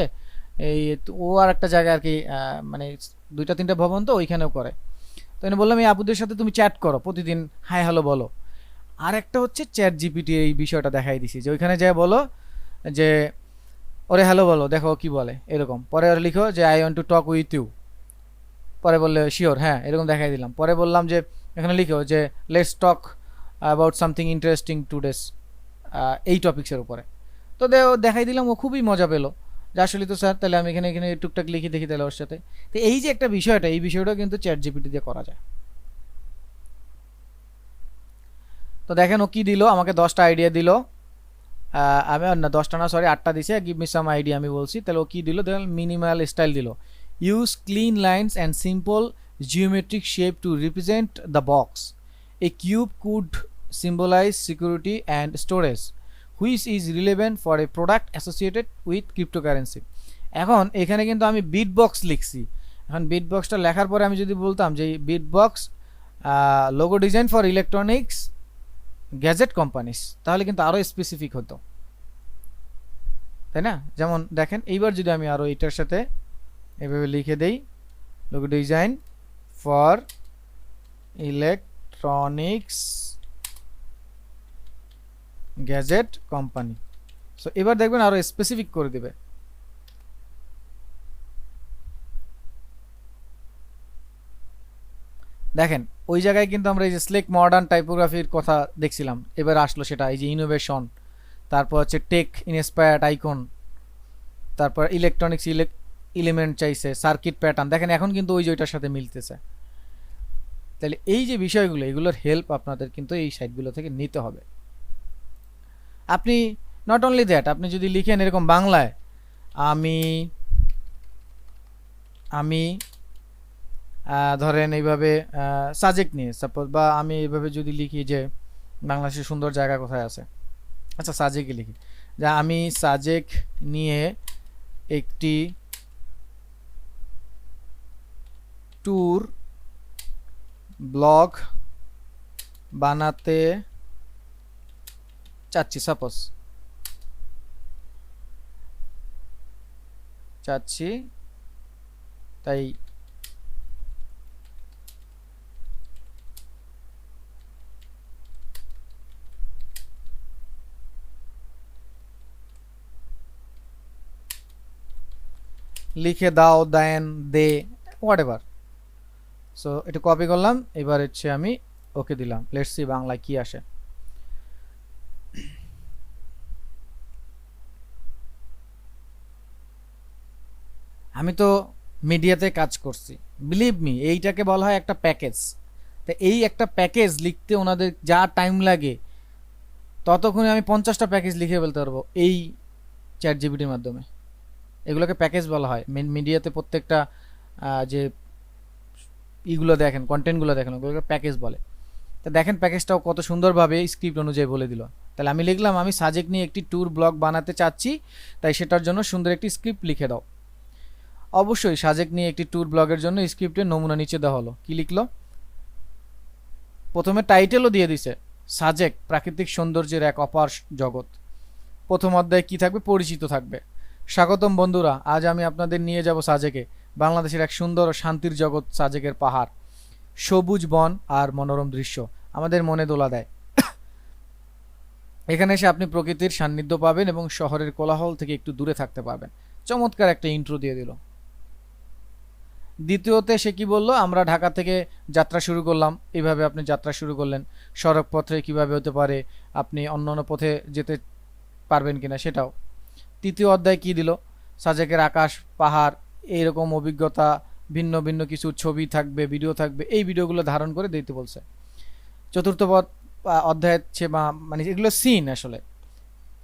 Speaker 1: এই ও আর একটা জায়গায় আর কি, মানে 2-3টা ভবন তো ওইখানেও করে। তো আমি বললাম এই আপুদের সাথে তুমি চ্যাট করো, প্রতিদিন হাই হ্যালো বলো। আর একটা হচ্ছে চ্যাট জিপিটি এই বিষয়টা দেখাই দিছি, যে ওইখানে যায় বলো যে ওরে হ্যালো বলো, দেখো কি বলে, এরকম। পরে ওরা লিখো যে I want to talk with you, পরে বললে শিওর, হ্যাঁ, এরকম দেখাই দিলাম। পরে বললাম যে এখানে লিখো যে let's talk about something interesting today's, এই টপিক্সের উপরে। তো দেখাই দিলাম, ও খুবই মজা পেলো যে আসলে তো স্যার, তাহলে আমি এখানে এখানে টুকটাক লিখে দেখি তাহলে ওর সাথে। তো এই যে একটা বিষয়টা, এই বিষয়টা কিন্তু চ্যাট জিপিটি দিয়ে করা যায়। তো দেখেন ও কি দিল আমাকে, 10টা আইডিয়া দিল। আমি না 10টা না, সরি 8টা দিছে, গিভ মি সাম আইডিয়া আমি বলছি, তাহলে ও কি দিল, দেখেন মিনিমাল স্টাইল দিল, use clean lines and simple geometric shape to represent the box, a cube could symbolise security and storage which is relevant for a product associated with cryptocurrency. এখন এখানে কিন্তু আমি বিট বক্স লিখছি। এখন bit বক্সটা লেখার পরে আমি যদি বলতাম যে bit box logo design for electronics gadget companies, তাহলে কিন্তু আরও স্পেসিফিক হতো, তাই না? যেমন দেখেন এইবার যদি আমি আরও এটার সাথে এভাবে লিখে দেই, logo design for electronics gadget company, so এবার দেখবেন আরও স্পেসিফিক করে দেবে। দেখেন ওই জায়গায় কিন্তু আমরা এই যে স্লেক মডার্ন টাইপোগ্রাফির কথা দেখছিলাম, এবার আসলো সেটা, এই যে ইনোভেশন, তারপর হচ্ছে টেক ইন্সপায়ার্ড আইকন, তারপর ইলেকট্রনিক্স এলিমেন্ট চাইছে, সার্কিট প্যাটার্ন, দেখেন এখন কিন্তু ওই যে ওইটার সাথে মিলতেছে। তাহলে এই যে বিষয়গুলো, এগুলোর হেল্প আপনাদের কিন্তু এই সাইটগুলো থেকে নিতে হবে। আপনি নট অনলি দ্যাট, আপনি যদি লিখেন এরকম বাংলায় আমি আমি ধরেন এইভাবে সাজেক নিয়ে সাপোজ, বা আমি এইভাবে যদি লিখি যে বাংলাদেশের সুন্দর জায়গা কোথায় আছে, আচ্ছা সাজেকে লিখি যে আমি সাজেক নিয়ে একটি ট্যুর ব্লগ বানাতে চাচ্ছি, সাপোজ চাচ্ছি, তাই লিখে দাও, দেন, দে, হোয়াট এভার। সো এটা কপি করলাম, এবার হচ্ছে আমি ওকে দিলাম। লেটস সি বাংলায় কি আসে। আমি তো মিডিয়াতে কাজ করছি, বিলিভ মি, এইটাকে বলা হয় একটা প্যাকেজ। তো এই একটা প্যাকেজ লিখতে ওনাদের যা টাইম লাগে, ততক্ষণে আমি 50টা প্যাকেজ লিখে ফেলতে পারবো এই চ্যাট জিপিটির মাধ্যমে। এগুলোকে প্যাকেজ বলা হয়। মিডিয়াতে প্রত্যেকটা যে ইগুলো দেখেন, কন্টেন্টগুলো দেখেন, ওগুলোকে প্যাকেজ বলে। তো দেখেন প্যাকেজটাও কত সুন্দরভাবে স্ক্রিপ্ট অনুযায়ী বলে দিল। তাহলে আমি লিখলাম আমি সাজেক নিয়ে একটি ট্যুর ব্লগ বানাতে চাচ্ছি, তাই সেটার জন্য সুন্দর একটি স্ক্রিপ্ট লিখে দাও। অবশ্যই সাজেক নিয়ে একটি ট্যুর ব্লগের জন্য স্ক্রিপ্টের নমুনা নিচে দেওয়া হলো। কি লিখলো? প্রথমে টাইটেলও দিয়ে দিছে, সাজেক প্রাকৃতিক সৌন্দর্যের এক অপার জগৎ। প্রথম অধ্যায়ে কি থাকবে? পরিচিত থাকবে। স্বাগতম বন্ধুরা, আজ আমি আপনাদের নিয়ে যাব সাজেকে, বাংলাদেশের এক সুন্দর ও শান্তির জগৎ। সাজেকের পাহাড়, সবুজ বন আর মনোরম দৃশ্য আমাদের মনে দোলা দেয়। এখানে এসে আপনি প্রকৃতির সান্নিধ্য পাবেন এবং শহরের কোলাহল থেকে একটু দূরে থাকতে পারবেন। চমৎকার একটা ইন্ট্রো দিয়ে দিল। দ্বিতীয়তে সে কি বলল? আমরা ঢাকা থেকে যাত্রা শুরু করলাম। এইভাবে আপনি যাত্রা শুরু করলেন। সড়ক পথে কিভাবে হতে পারে, আপনি অন্য অন্য পথে যেতে পারবেন কিনা সেটাও। তৃতীয় অধ্যায় কি দিল? সাজেকের আকাশ, পাহাড়, এইরকম অভিজ্ঞতা, ভিন্ন ভিন্ন কিছু ছবি থাকবে, ভিডিও থাকবে, এই ভিডিওগুলো ধারণ করে দিতে বলছে। চতুর্থ অধ্যায়ের মানে এগুলো সিন আসলে।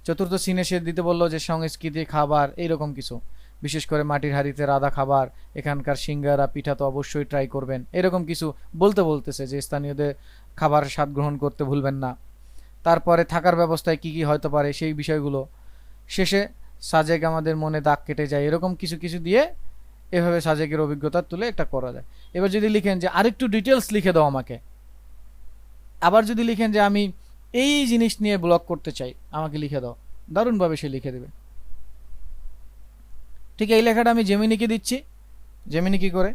Speaker 1: চতুর্থ সিনে সে দিতে বললো যে সংস্কৃতি, খাবার, এইরকম কিছু, বিশেষ করে মাটির হাঁড়িতে রাধা খাবার, এখানকার সিঙ্গারা, পিঠা তো অবশ্যই ট্রাই করবেন, এরকম কিছু বলতেছে যে স্থানীয়দের খাবার স্বাদ গ্রহণ করতে ভুলবেন না। তারপরে থাকার ব্যবস্থায় কি কি হতে পারে সেই বিষয়গুলো। শেষে সাজেক আমাদের মনে দাগ কেটে যায়, এরকম কিছু কিছু দিয়ে এভাবে সাজেকের অভিজ্ঞতা তুলে একটা করা যায়। এবার যদি লিখেন যে আরেকটু ডিটেলস লিখে দাও আমাকে, আবার যদি লিখেন যে আমি এই জিনিস নিয়ে ব্লগ করতে চাই, আমাকে লিখে দাও, দারুণভাবে সে লিখে দেবে। ঠিক এই লেখাটা আমি জেমিনিকে দিচ্ছি। জেমিনি কি করে?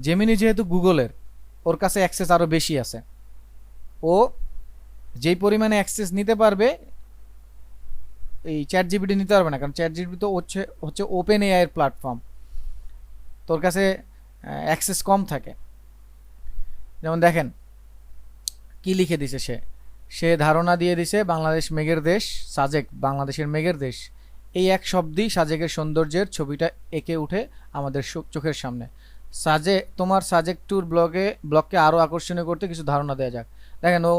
Speaker 1: জেমিনি যেহেতু গুগলের, ওর কাছে অ্যাক্সেস আরো বেশি আছে। ও যেই পরিমাণে অ্যাক্সেস নিতে পারবে, এই চ্যাট জিপিটি নিতে পারবে না, কারণ চ্যাট জিপিটি তো হচ্ছে ওপেন এআই এর প্ল্যাটফর্ম। তোর কাছে অ্যাক্সেস কম থাকে। যেমন দেখেন কি লিখে দিছে সে। সে ধারণা দিয়ে দিছে বাংলাদেশ মেঘের দেশ, সাজেক বাংলাদেশের মেঘের দেশ। এই এক শব্দেই সাজেকের সৌন্দর্যের ছবিটা এঁকে উঠে আমাদের চোখের সামনে। তোমার সাজেক ট্যুর ব্লগকে আরও আকর্ষণীয় করতে কিছু ধারণা দেওয়া যাক। দেখেন ও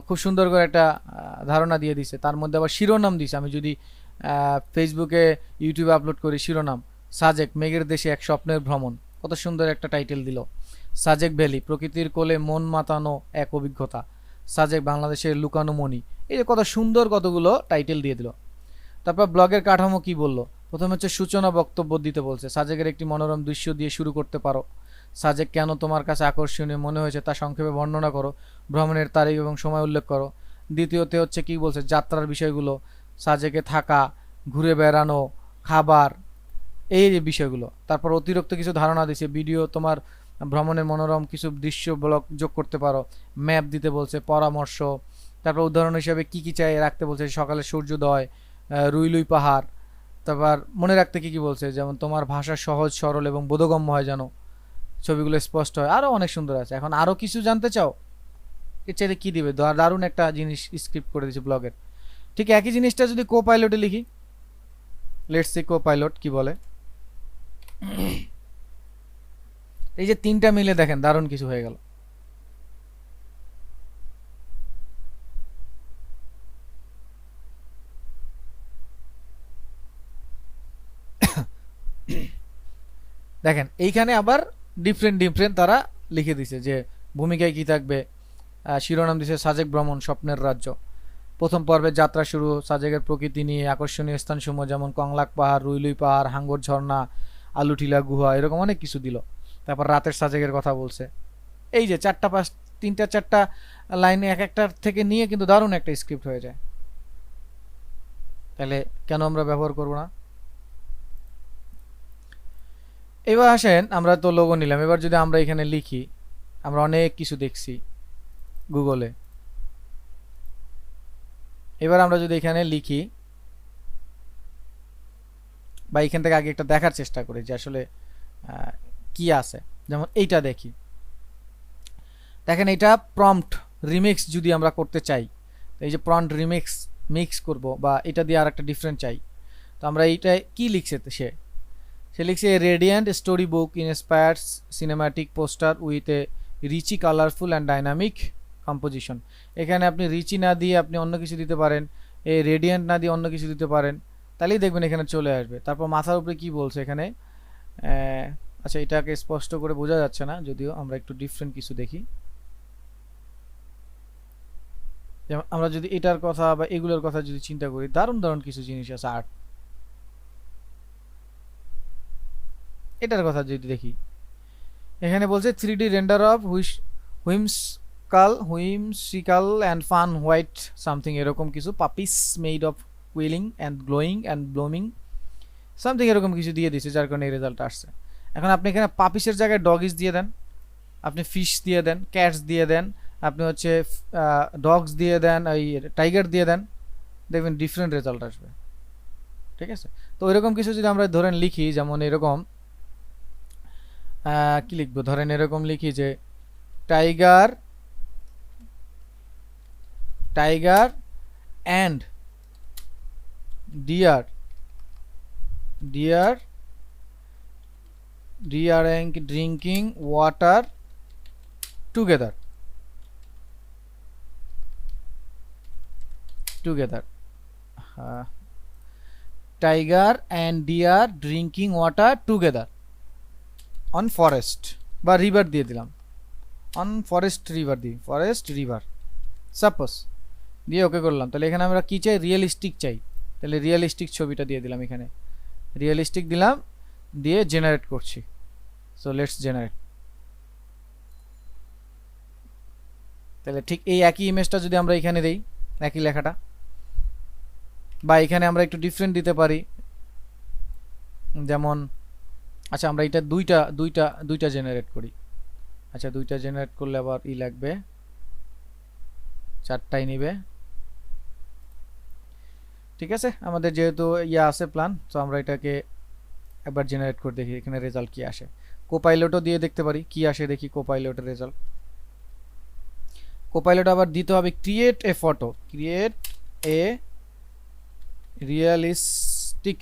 Speaker 1: খুব সুন্দর করে একটা ধারণা দিয়ে দিছে। তার মধ্যে আবার শিরোনাম দিছে। আমি যদি ফেসবুকে, ইউটিউবে আপলোড করি, শিরোনাম সাজেক মেঘের দেশে এক স্বপ্নের ভ্রমণ, কত সুন্দর একটা টাইটেল দিল। সাজেক ভ্যালি, প্রকৃতির কোলে মন মাতানো এক অভিজ্ঞতা। সাজেক বাংলাদেশের লুকানো মণি। এই যে কত সুন্দর কতগুলো টাইটেল দিয়ে দিল। তারপর ব্লগের কাঠামো কি বললো? প্রথমে হচ্ছে সূচনা বক্তব্য দিতে বলছে। সাজেকের একটি মনোরম দৃশ্য দিয়ে শুরু করতে পারো। সাজেক কেন তোমার কাছে আকর্ষণীয় মনে হয়েছে তা সংক্ষেপে বর্ণনা করো। ভ্রমণের তারিখ এবং সময় উল্লেখ করো। দ্বিতীয়তে হচ্ছে কি বলছে? যাত্রার বিষয়গুলো, সাজেকে থাকা, ঘুরে বেড়ানো, খাবার, এই যে বিষয়গুলো। তারপর অতিরিক্ত কিছু ধারণা দিছে। ভিডিও, তোমার ভ্রমণের মনোরম কিছু দৃশ্য ব্লগ যোগ করতে পারো। ম্যাপ দিতে বলছে, পরামর্শ। তারপর উদাহরণ হিসাবে কি কি চাই রাখতে বলছে? সকালে সূর্যোদয়, রুইলুই পাহাড়। তারপর মনে রাখতে কি কি বলছে? যেমন তোমার ভাষা সহজ সরল এবং বোধগম্য হয়, যেন ছবিগুলো স্পষ্ট হয়। আরও অনেক সুন্দর আছে। এখন আরও কিছু জানতে চাও, এর চাইলে কি দিবে? দারুণ একটা জিনিস স্ক্রিপ্ট করে দিচ্ছে ব্লগের। ঠিক একই জিনিসটা যদি কো পাইলটে লিখি, লেটস সি কো পাইলট কি বলে। এই যে তিনটা মিলে দেখেন দারুণ কিছু হয়ে গেল। দেখেন এইখানে আবার ডিফারেন্ট তারা লিখে দিছে যে ভূমিকায় কি থাকবে। শিরোনাম দিছে সাজেক ভ্রমণ স্বপ্নের রাজ্য। প্রথম পর্বের যাত্রা শুরু সাজেকের প্রকৃতি নিয়ে, আকর্ষণীয় স্থানসমূহ যেমন কংলাক পাহাড়, রুইলুই পাহাড়, হাঙ্গর ঝর্ণা, আলুটিলা গুহা, এরকম অনেক কিছু দিল। তারপর রাতের সাজেকের কথা বলছে। এই যে তিনটা চারটা লাইনে এক একটার থেকে নিয়ে কিন্তু দারুণ একটা স্ক্রিপ্ট হয়ে যায়। তাহলে কেন আমরা ব্যবহার করব না? এবার আসেন, আমরা তো লোগো নিলাম, এবার যদি আমরা এখানে লিখি, আমরা অনেক কিছু দেখছি গুগলে, এবার আমরা যদি এখানে লিখি বা এখান থেকে আগে একটা দেখার চেষ্টা করি যে আসলে কি আছে, যেমন এইটা দেখি, দেখেন এটা প্রম্পট রিমিক্স যদি আমরা করতে চাই, তো এই যে প্রম্পট রিমিক্স মিক্স করব বা এটা দিয়ে আর একটা ডিফারেন্ট চাই, তো আমরা এইটা কি লিখছে, সে লিখছে radiant story book inspires cinematic poster with a rich colourful and dynamic composition. এখানে আপনি রিচি না দিয়ে আপনি অন্য কিছু দিতে পারেন, এই রেডিয়েন্ট না দিয়ে অন্য কিছু দিতে পারেন, তাহলেই দেখবেন এখানে চলে আসবে। তারপর মাথার উপরে কি বলছে এখানে, আচ্ছা এটাকে স্পষ্ট করে বোঝা যাচ্ছে না, যদিও আমরা একটু ডিফারেন্ট কিছু দেখি। যেমন আমরা যদি এটার কথা বা এগুলোর কথা যদি চিন্তা করি, দারুণ দারুণ কিছু জিনিস আছে আর্ট। এটার কথা যদি দেখি, এখানে বলছে 3D render of whimsical and fun white something, এরকম কিছু puppies made of quilling and glowing and blooming something, এরকম কিছু দিয়ে দিচ্ছে, যার কারণে এই রেজাল্ট আসছে। এখন আপনি এখানে পাপিসের জায়গায় ডগিস দিয়ে দেন, আপনি ফিশ দিয়ে দেন, ক্যাটস দিয়ে দেন, আপনি হচ্ছে ডগস দিয়ে দেন, এই টাইগার দিয়ে দেন, দেখবেন ডিফারেন্ট রেজাল্ট আসবে। ঠিক আছে, তো এরকম কিছু যদি আমরা ধরেন লিখি, যেমন এরকম কি লিখবো, ধরেন এরকম লিখি যে tiger tiger and deer deer drinking water together tiger and deer drinking water together on forest, বা রিভার দিয়ে দিলাম, অন ফরেস্ট রিভার দিই, ফরেস্ট রিভার সাপোজ দিয়ে ওকে করলাম। তাহলে এখানে আমরা কি চাই, রিয়েলিস্টিক চাই, তাহলে রিয়েলিস্টিক ছবিটা দিয়ে দিলাম, এখানে রিয়েলিস্টিক দিলাম, দিয়ে জেনারেট করছি। So let's generate. তাহলে ঠিক এই একই ইমেজটা যদি আমরা এখানে দেই, একই লেখাটা, বা এখানে আমরা একটু ডিফারেন্ট দিতে পারি, যেমন আচ্ছা আমরা এটা দুইটা জেনারেট করি। আচ্ছা দুইটা জেনারেট করলে আবার ই লাগবে, চারটাই নিবে। ঠিক আছে, আমাদের যেহেতু ইয়া আছে প্ল্যান, তো আমরা এটাকে একবার জেনারেট করে দেখি এখানে রেজাল্ট কি আসে। কোপাইলটও দিয়ে দেখতে পারি কি আসে, দেখি কোপাইলটের রেজাল্ট। কোপাইলট আবার দিতে হবে create a photo, create a realistic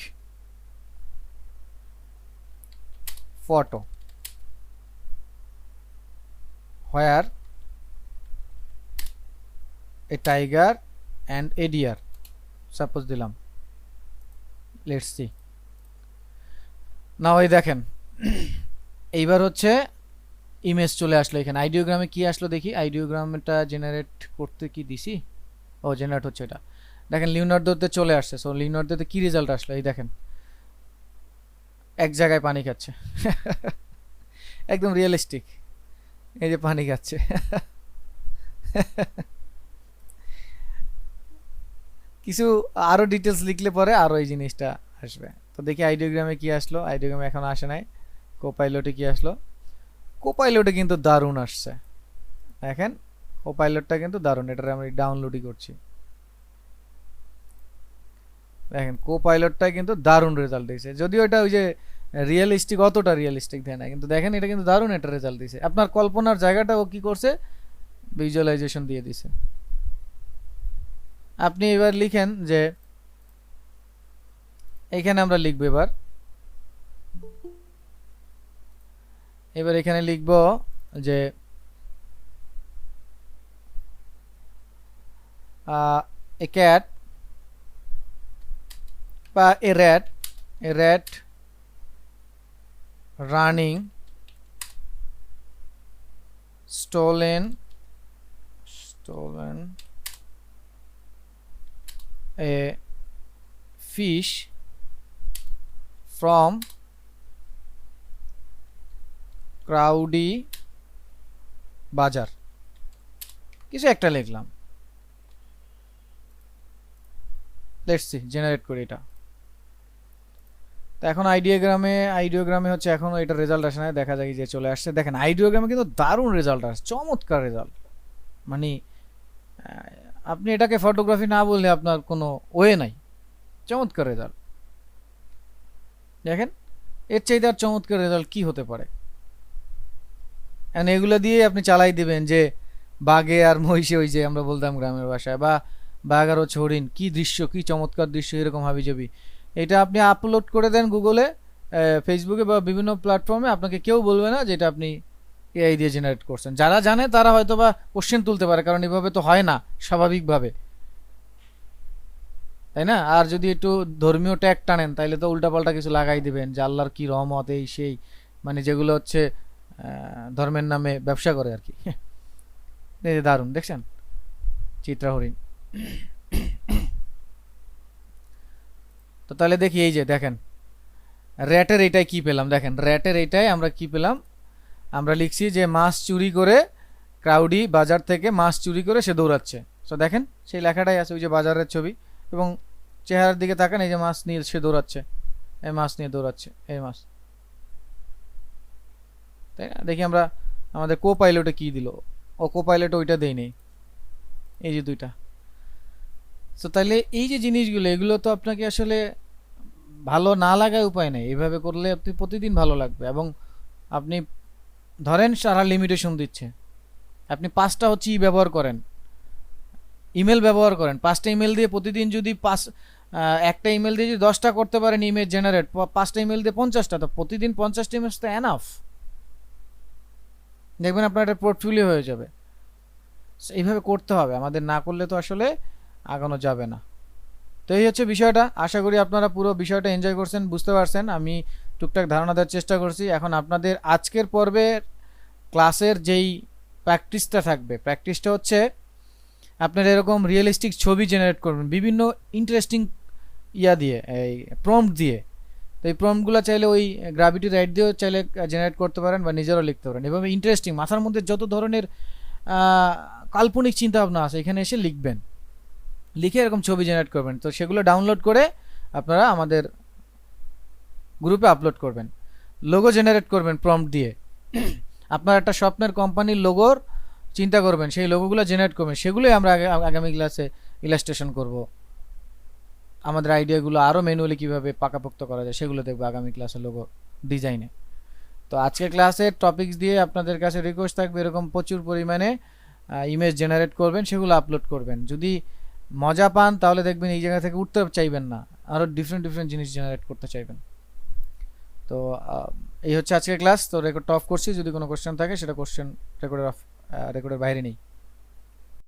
Speaker 1: photo where a tiger and a deer, suppose দিলাম, লেটস সি নাও। এই দেখেন এইবার হচ্ছে ইমেজ চলে আসলো এখানে। আইডিওগ্রামে কি আসলো দেখি, আইডিওগ্রামটা জেনারেট করতে কি দিছি, ও জেনারেট হচ্ছে এটা, দেখেন লিওনার্দোতে চলে আসছে। সো লিওনার্দোতে কি রেজাল্ট আসলো, এই দেখেন এক জায়গায় পানি খাচ্ছে একদম রিয়েলিস্টিক, এই যে পানি খাচ্ছে কিছু আরো ডিটেলস লিখলে পরে আরো এই জিনিসটা আসবে। তো দেখি আইডিওগ্রামে কি আসলো, আইডিওগ্রামে এখন আসে নাই। কোপাইলটে কি আসলো, কোপাইলটে কিন্তু দারুণ আসছে, দেখেন কোপাইলটটা কিন্তু দারুণ, এটা আমি ডাউনলোডই করছি। দেখেন কোপাইলটটা কিন্তু দারুণ রেজাল্ট দিয়েছে, যদিও এটা ওই যে রিয়েলিস্টিক, অতটা রিয়েলিস্টিক দেয় না, কিন্তু দেখেন এটা কিন্তু দারুণ একটা রেজাল্ট দিয়েছে। আপনার কল্পনার জায়গাটা ও কি করছে, ভিজুয়ালাইজেশন দিয়ে দিছে। আপনি এবার লিখেন যে, এখানে আমরা লিখবো এবার এখানে লিখব যে এ ক্যাট বা a rat running stolen a fish from ক্রাউডি বাজার, কিছু একটা লিখলাম। লেটস সি জেনারেট করি এটা। তো এখন আইডিওগ্রামে হচ্ছে এখনো এটা রেজাল্ট আসে না, দেখা যায় যে চলে আসছে। দেখেন আইডিওগ্রামে কিন্তু দারুণ রেজাল্ট আসছে, চমৎকার রেজাল্ট। মানে আপনি এটাকে ফটোগ্রাফি না বললে আপনার কোনো ওয়ে নাই, চমৎকার রেজাল্ট। দেখেন এর চাইতে আর চমৎকার রেজাল্ট কি হতে পারে। এখন এগুলো দিয়ে আপনি চালাই দিবেন যে বাঘে আর মহিষে, ওই যে আমরা বলতাম গ্রামের ভাষায়, বা বাঘ আর হচ্ছে হরিণ, কি দৃশ্য, কি চমৎকার দৃশ্য, এরকম হাবিজাবি। এটা আপনি আপলোড করে দেন গুগলে, ফেসবুকে বা বিভিন্ন প্ল্যাটফর্মে, আপনাকে কেউ বলবে না যে এটা আপনি এআই দিয়ে জেনারেট করছেন। যারা জানে তারা হয়তো বা কোশ্চেন তুলতে পারে, কারণ এভাবে তো হয় না স্বাভাবিকভাবে, তাই না? আর যদি একটু ধর্মীয় ট্যাগ টানেন তাইলে তো উল্টাপাল্টা কিছু লাগাই দিবেন যে আল্লাহর কি রহমত, এই সেই, মানে যেগুলো হচ্ছে ধর্মের নামে ব্যবসা করে আর কি। এই যে দারুণ দেখছেন চিত্রা হরিণ। তো তাহলে দেখি, এই যে দেখেন র্যাটের এইটাই কি পেলাম। দেখেন র্যাটের এইটাই আমরা কি পেলাম, আমরা লিখছি যে মাছ চুরি করে ক্রাউডি বাজার থেকে মাছ চুরি করে সে দৌড়াচ্ছে। তো দেখেন সেই লেখাটাই আছে, ওই যে বাজারের ছবি, এবং চেহারার দিকে তাকান, এই যে মাছ নিয়ে সে দৌড়াচ্ছে, এই মাছ নিয়ে দৌড়াচ্ছে, এই মাছ, তাই না? দেখি আমরা আমাদের কো পাইলটে কি দিল, ও কো পাইলট ওইটা দেই নেই, এই যে দুইটা। তো তাহলে এই যে জিনিসগুলো, এগুলো তো আপনাকে আসলে ভালো না লাগায় উপায় নেই, এইভাবে করলে আপনি প্রতিদিন ভালো লাগবে। এবং আপনি ধরেন সারা লিমিটেশন দিচ্ছে, আপনি 5টা হচ্ছে ব্যবহার করেন, ইমেল ব্যবহার করেন, 5টা ইমেল দিয়ে প্রতিদিন যদি একটা ইমেল দিয়ে যদি 10টা করতে পারেন ইমেজ জেনারেট, 5টা ইমেল দিয়ে 50টা, তো প্রতিদিন 50টা ইমেজ তো এনাফ। দেখবেন আপনার একটা পোর্টফোলিও হয়ে যাবে। এইভাবে করতে হবে, আমাদের না করলে তো আসলে আগানো যাবে না। তো এই হচ্ছে বিষয়টা। আশা করি আপনারা পুরো বিষয়টা এনজয় করছেন, বুঝতে পারছেন। আমি টুকটাক ধারণা দেওয়ার চেষ্টা করছি। এখন আপনাদের আজকের পর্বের ক্লাসের যেই প্র্যাকটিসটা থাকবে, প্র্যাকটিসটা হচ্ছে আপনারা এরকম রিয়েলিস্টিক ছবি জেনারেট করবেন বিভিন্ন ইন্টারেস্টিং ইয়া দিয়ে, এই প্রম্পট দিয়ে। তো এই প্রম্পটগুলো চাইলে ওই গ্র্যাভিটি রাইট দিয়েও চাইলে জেনারেট করতে পারেন, বা নিজেরও লিখতে পারেন। এভাবে ইন্টারেস্টিং, মাথার মধ্যে যত ধরনের কাল্পনিক চিন্তা ভাবনা আছে এখানে এসে লিখবেন, লিখে এরকম ছবি জেনারেট করবেন। তো সেগুলো ডাউনলোড করে আপনারা আমাদের গ্রুপে আপলোড করবেন। লোগো জেনারেট করবেন প্রম্পট দিয়ে, আপনার একটা স্বপ্নের কোম্পানির লোগোর চিন্তা করবেন, সেই লোগোগুলো জেনারেট করবেন, সেগুলোই আমরা আগামী ক্লাসে ইলাস্ট্রেশন করব। আমাদের আইডিয়াগুলো আরও ম্যানুয়ালি কীভাবে পাকাপোক্ত করা যায় সেগুলো দেখবো আগামী ক্লাসে লোগো ডিজাইনে। তো আজকের ক্লাসের টপিকস দিয়ে আপনাদের কাছে রিকোয়েস্ট থাকবে এরকম প্রচুর পরিমাণে ইমেজ জেনারেট করবেন, সেগুলো আপলোড করবেন। যদি মজা পান তাহলে দেখবেন এই জায়গা থেকে উঠতে চাইবেন না, আরও ডিফারেন্ট ডিফারেন্ট জিনিস জেনারেট করতে চাইবেন। তো এই হচ্ছে আজকের ক্লাস। তো রেকর্ডটা অফ করছি, যদি কোনো কোশ্চেন থাকে সেটা কোশ্চেন রেকর্ডের বাইরে নেই।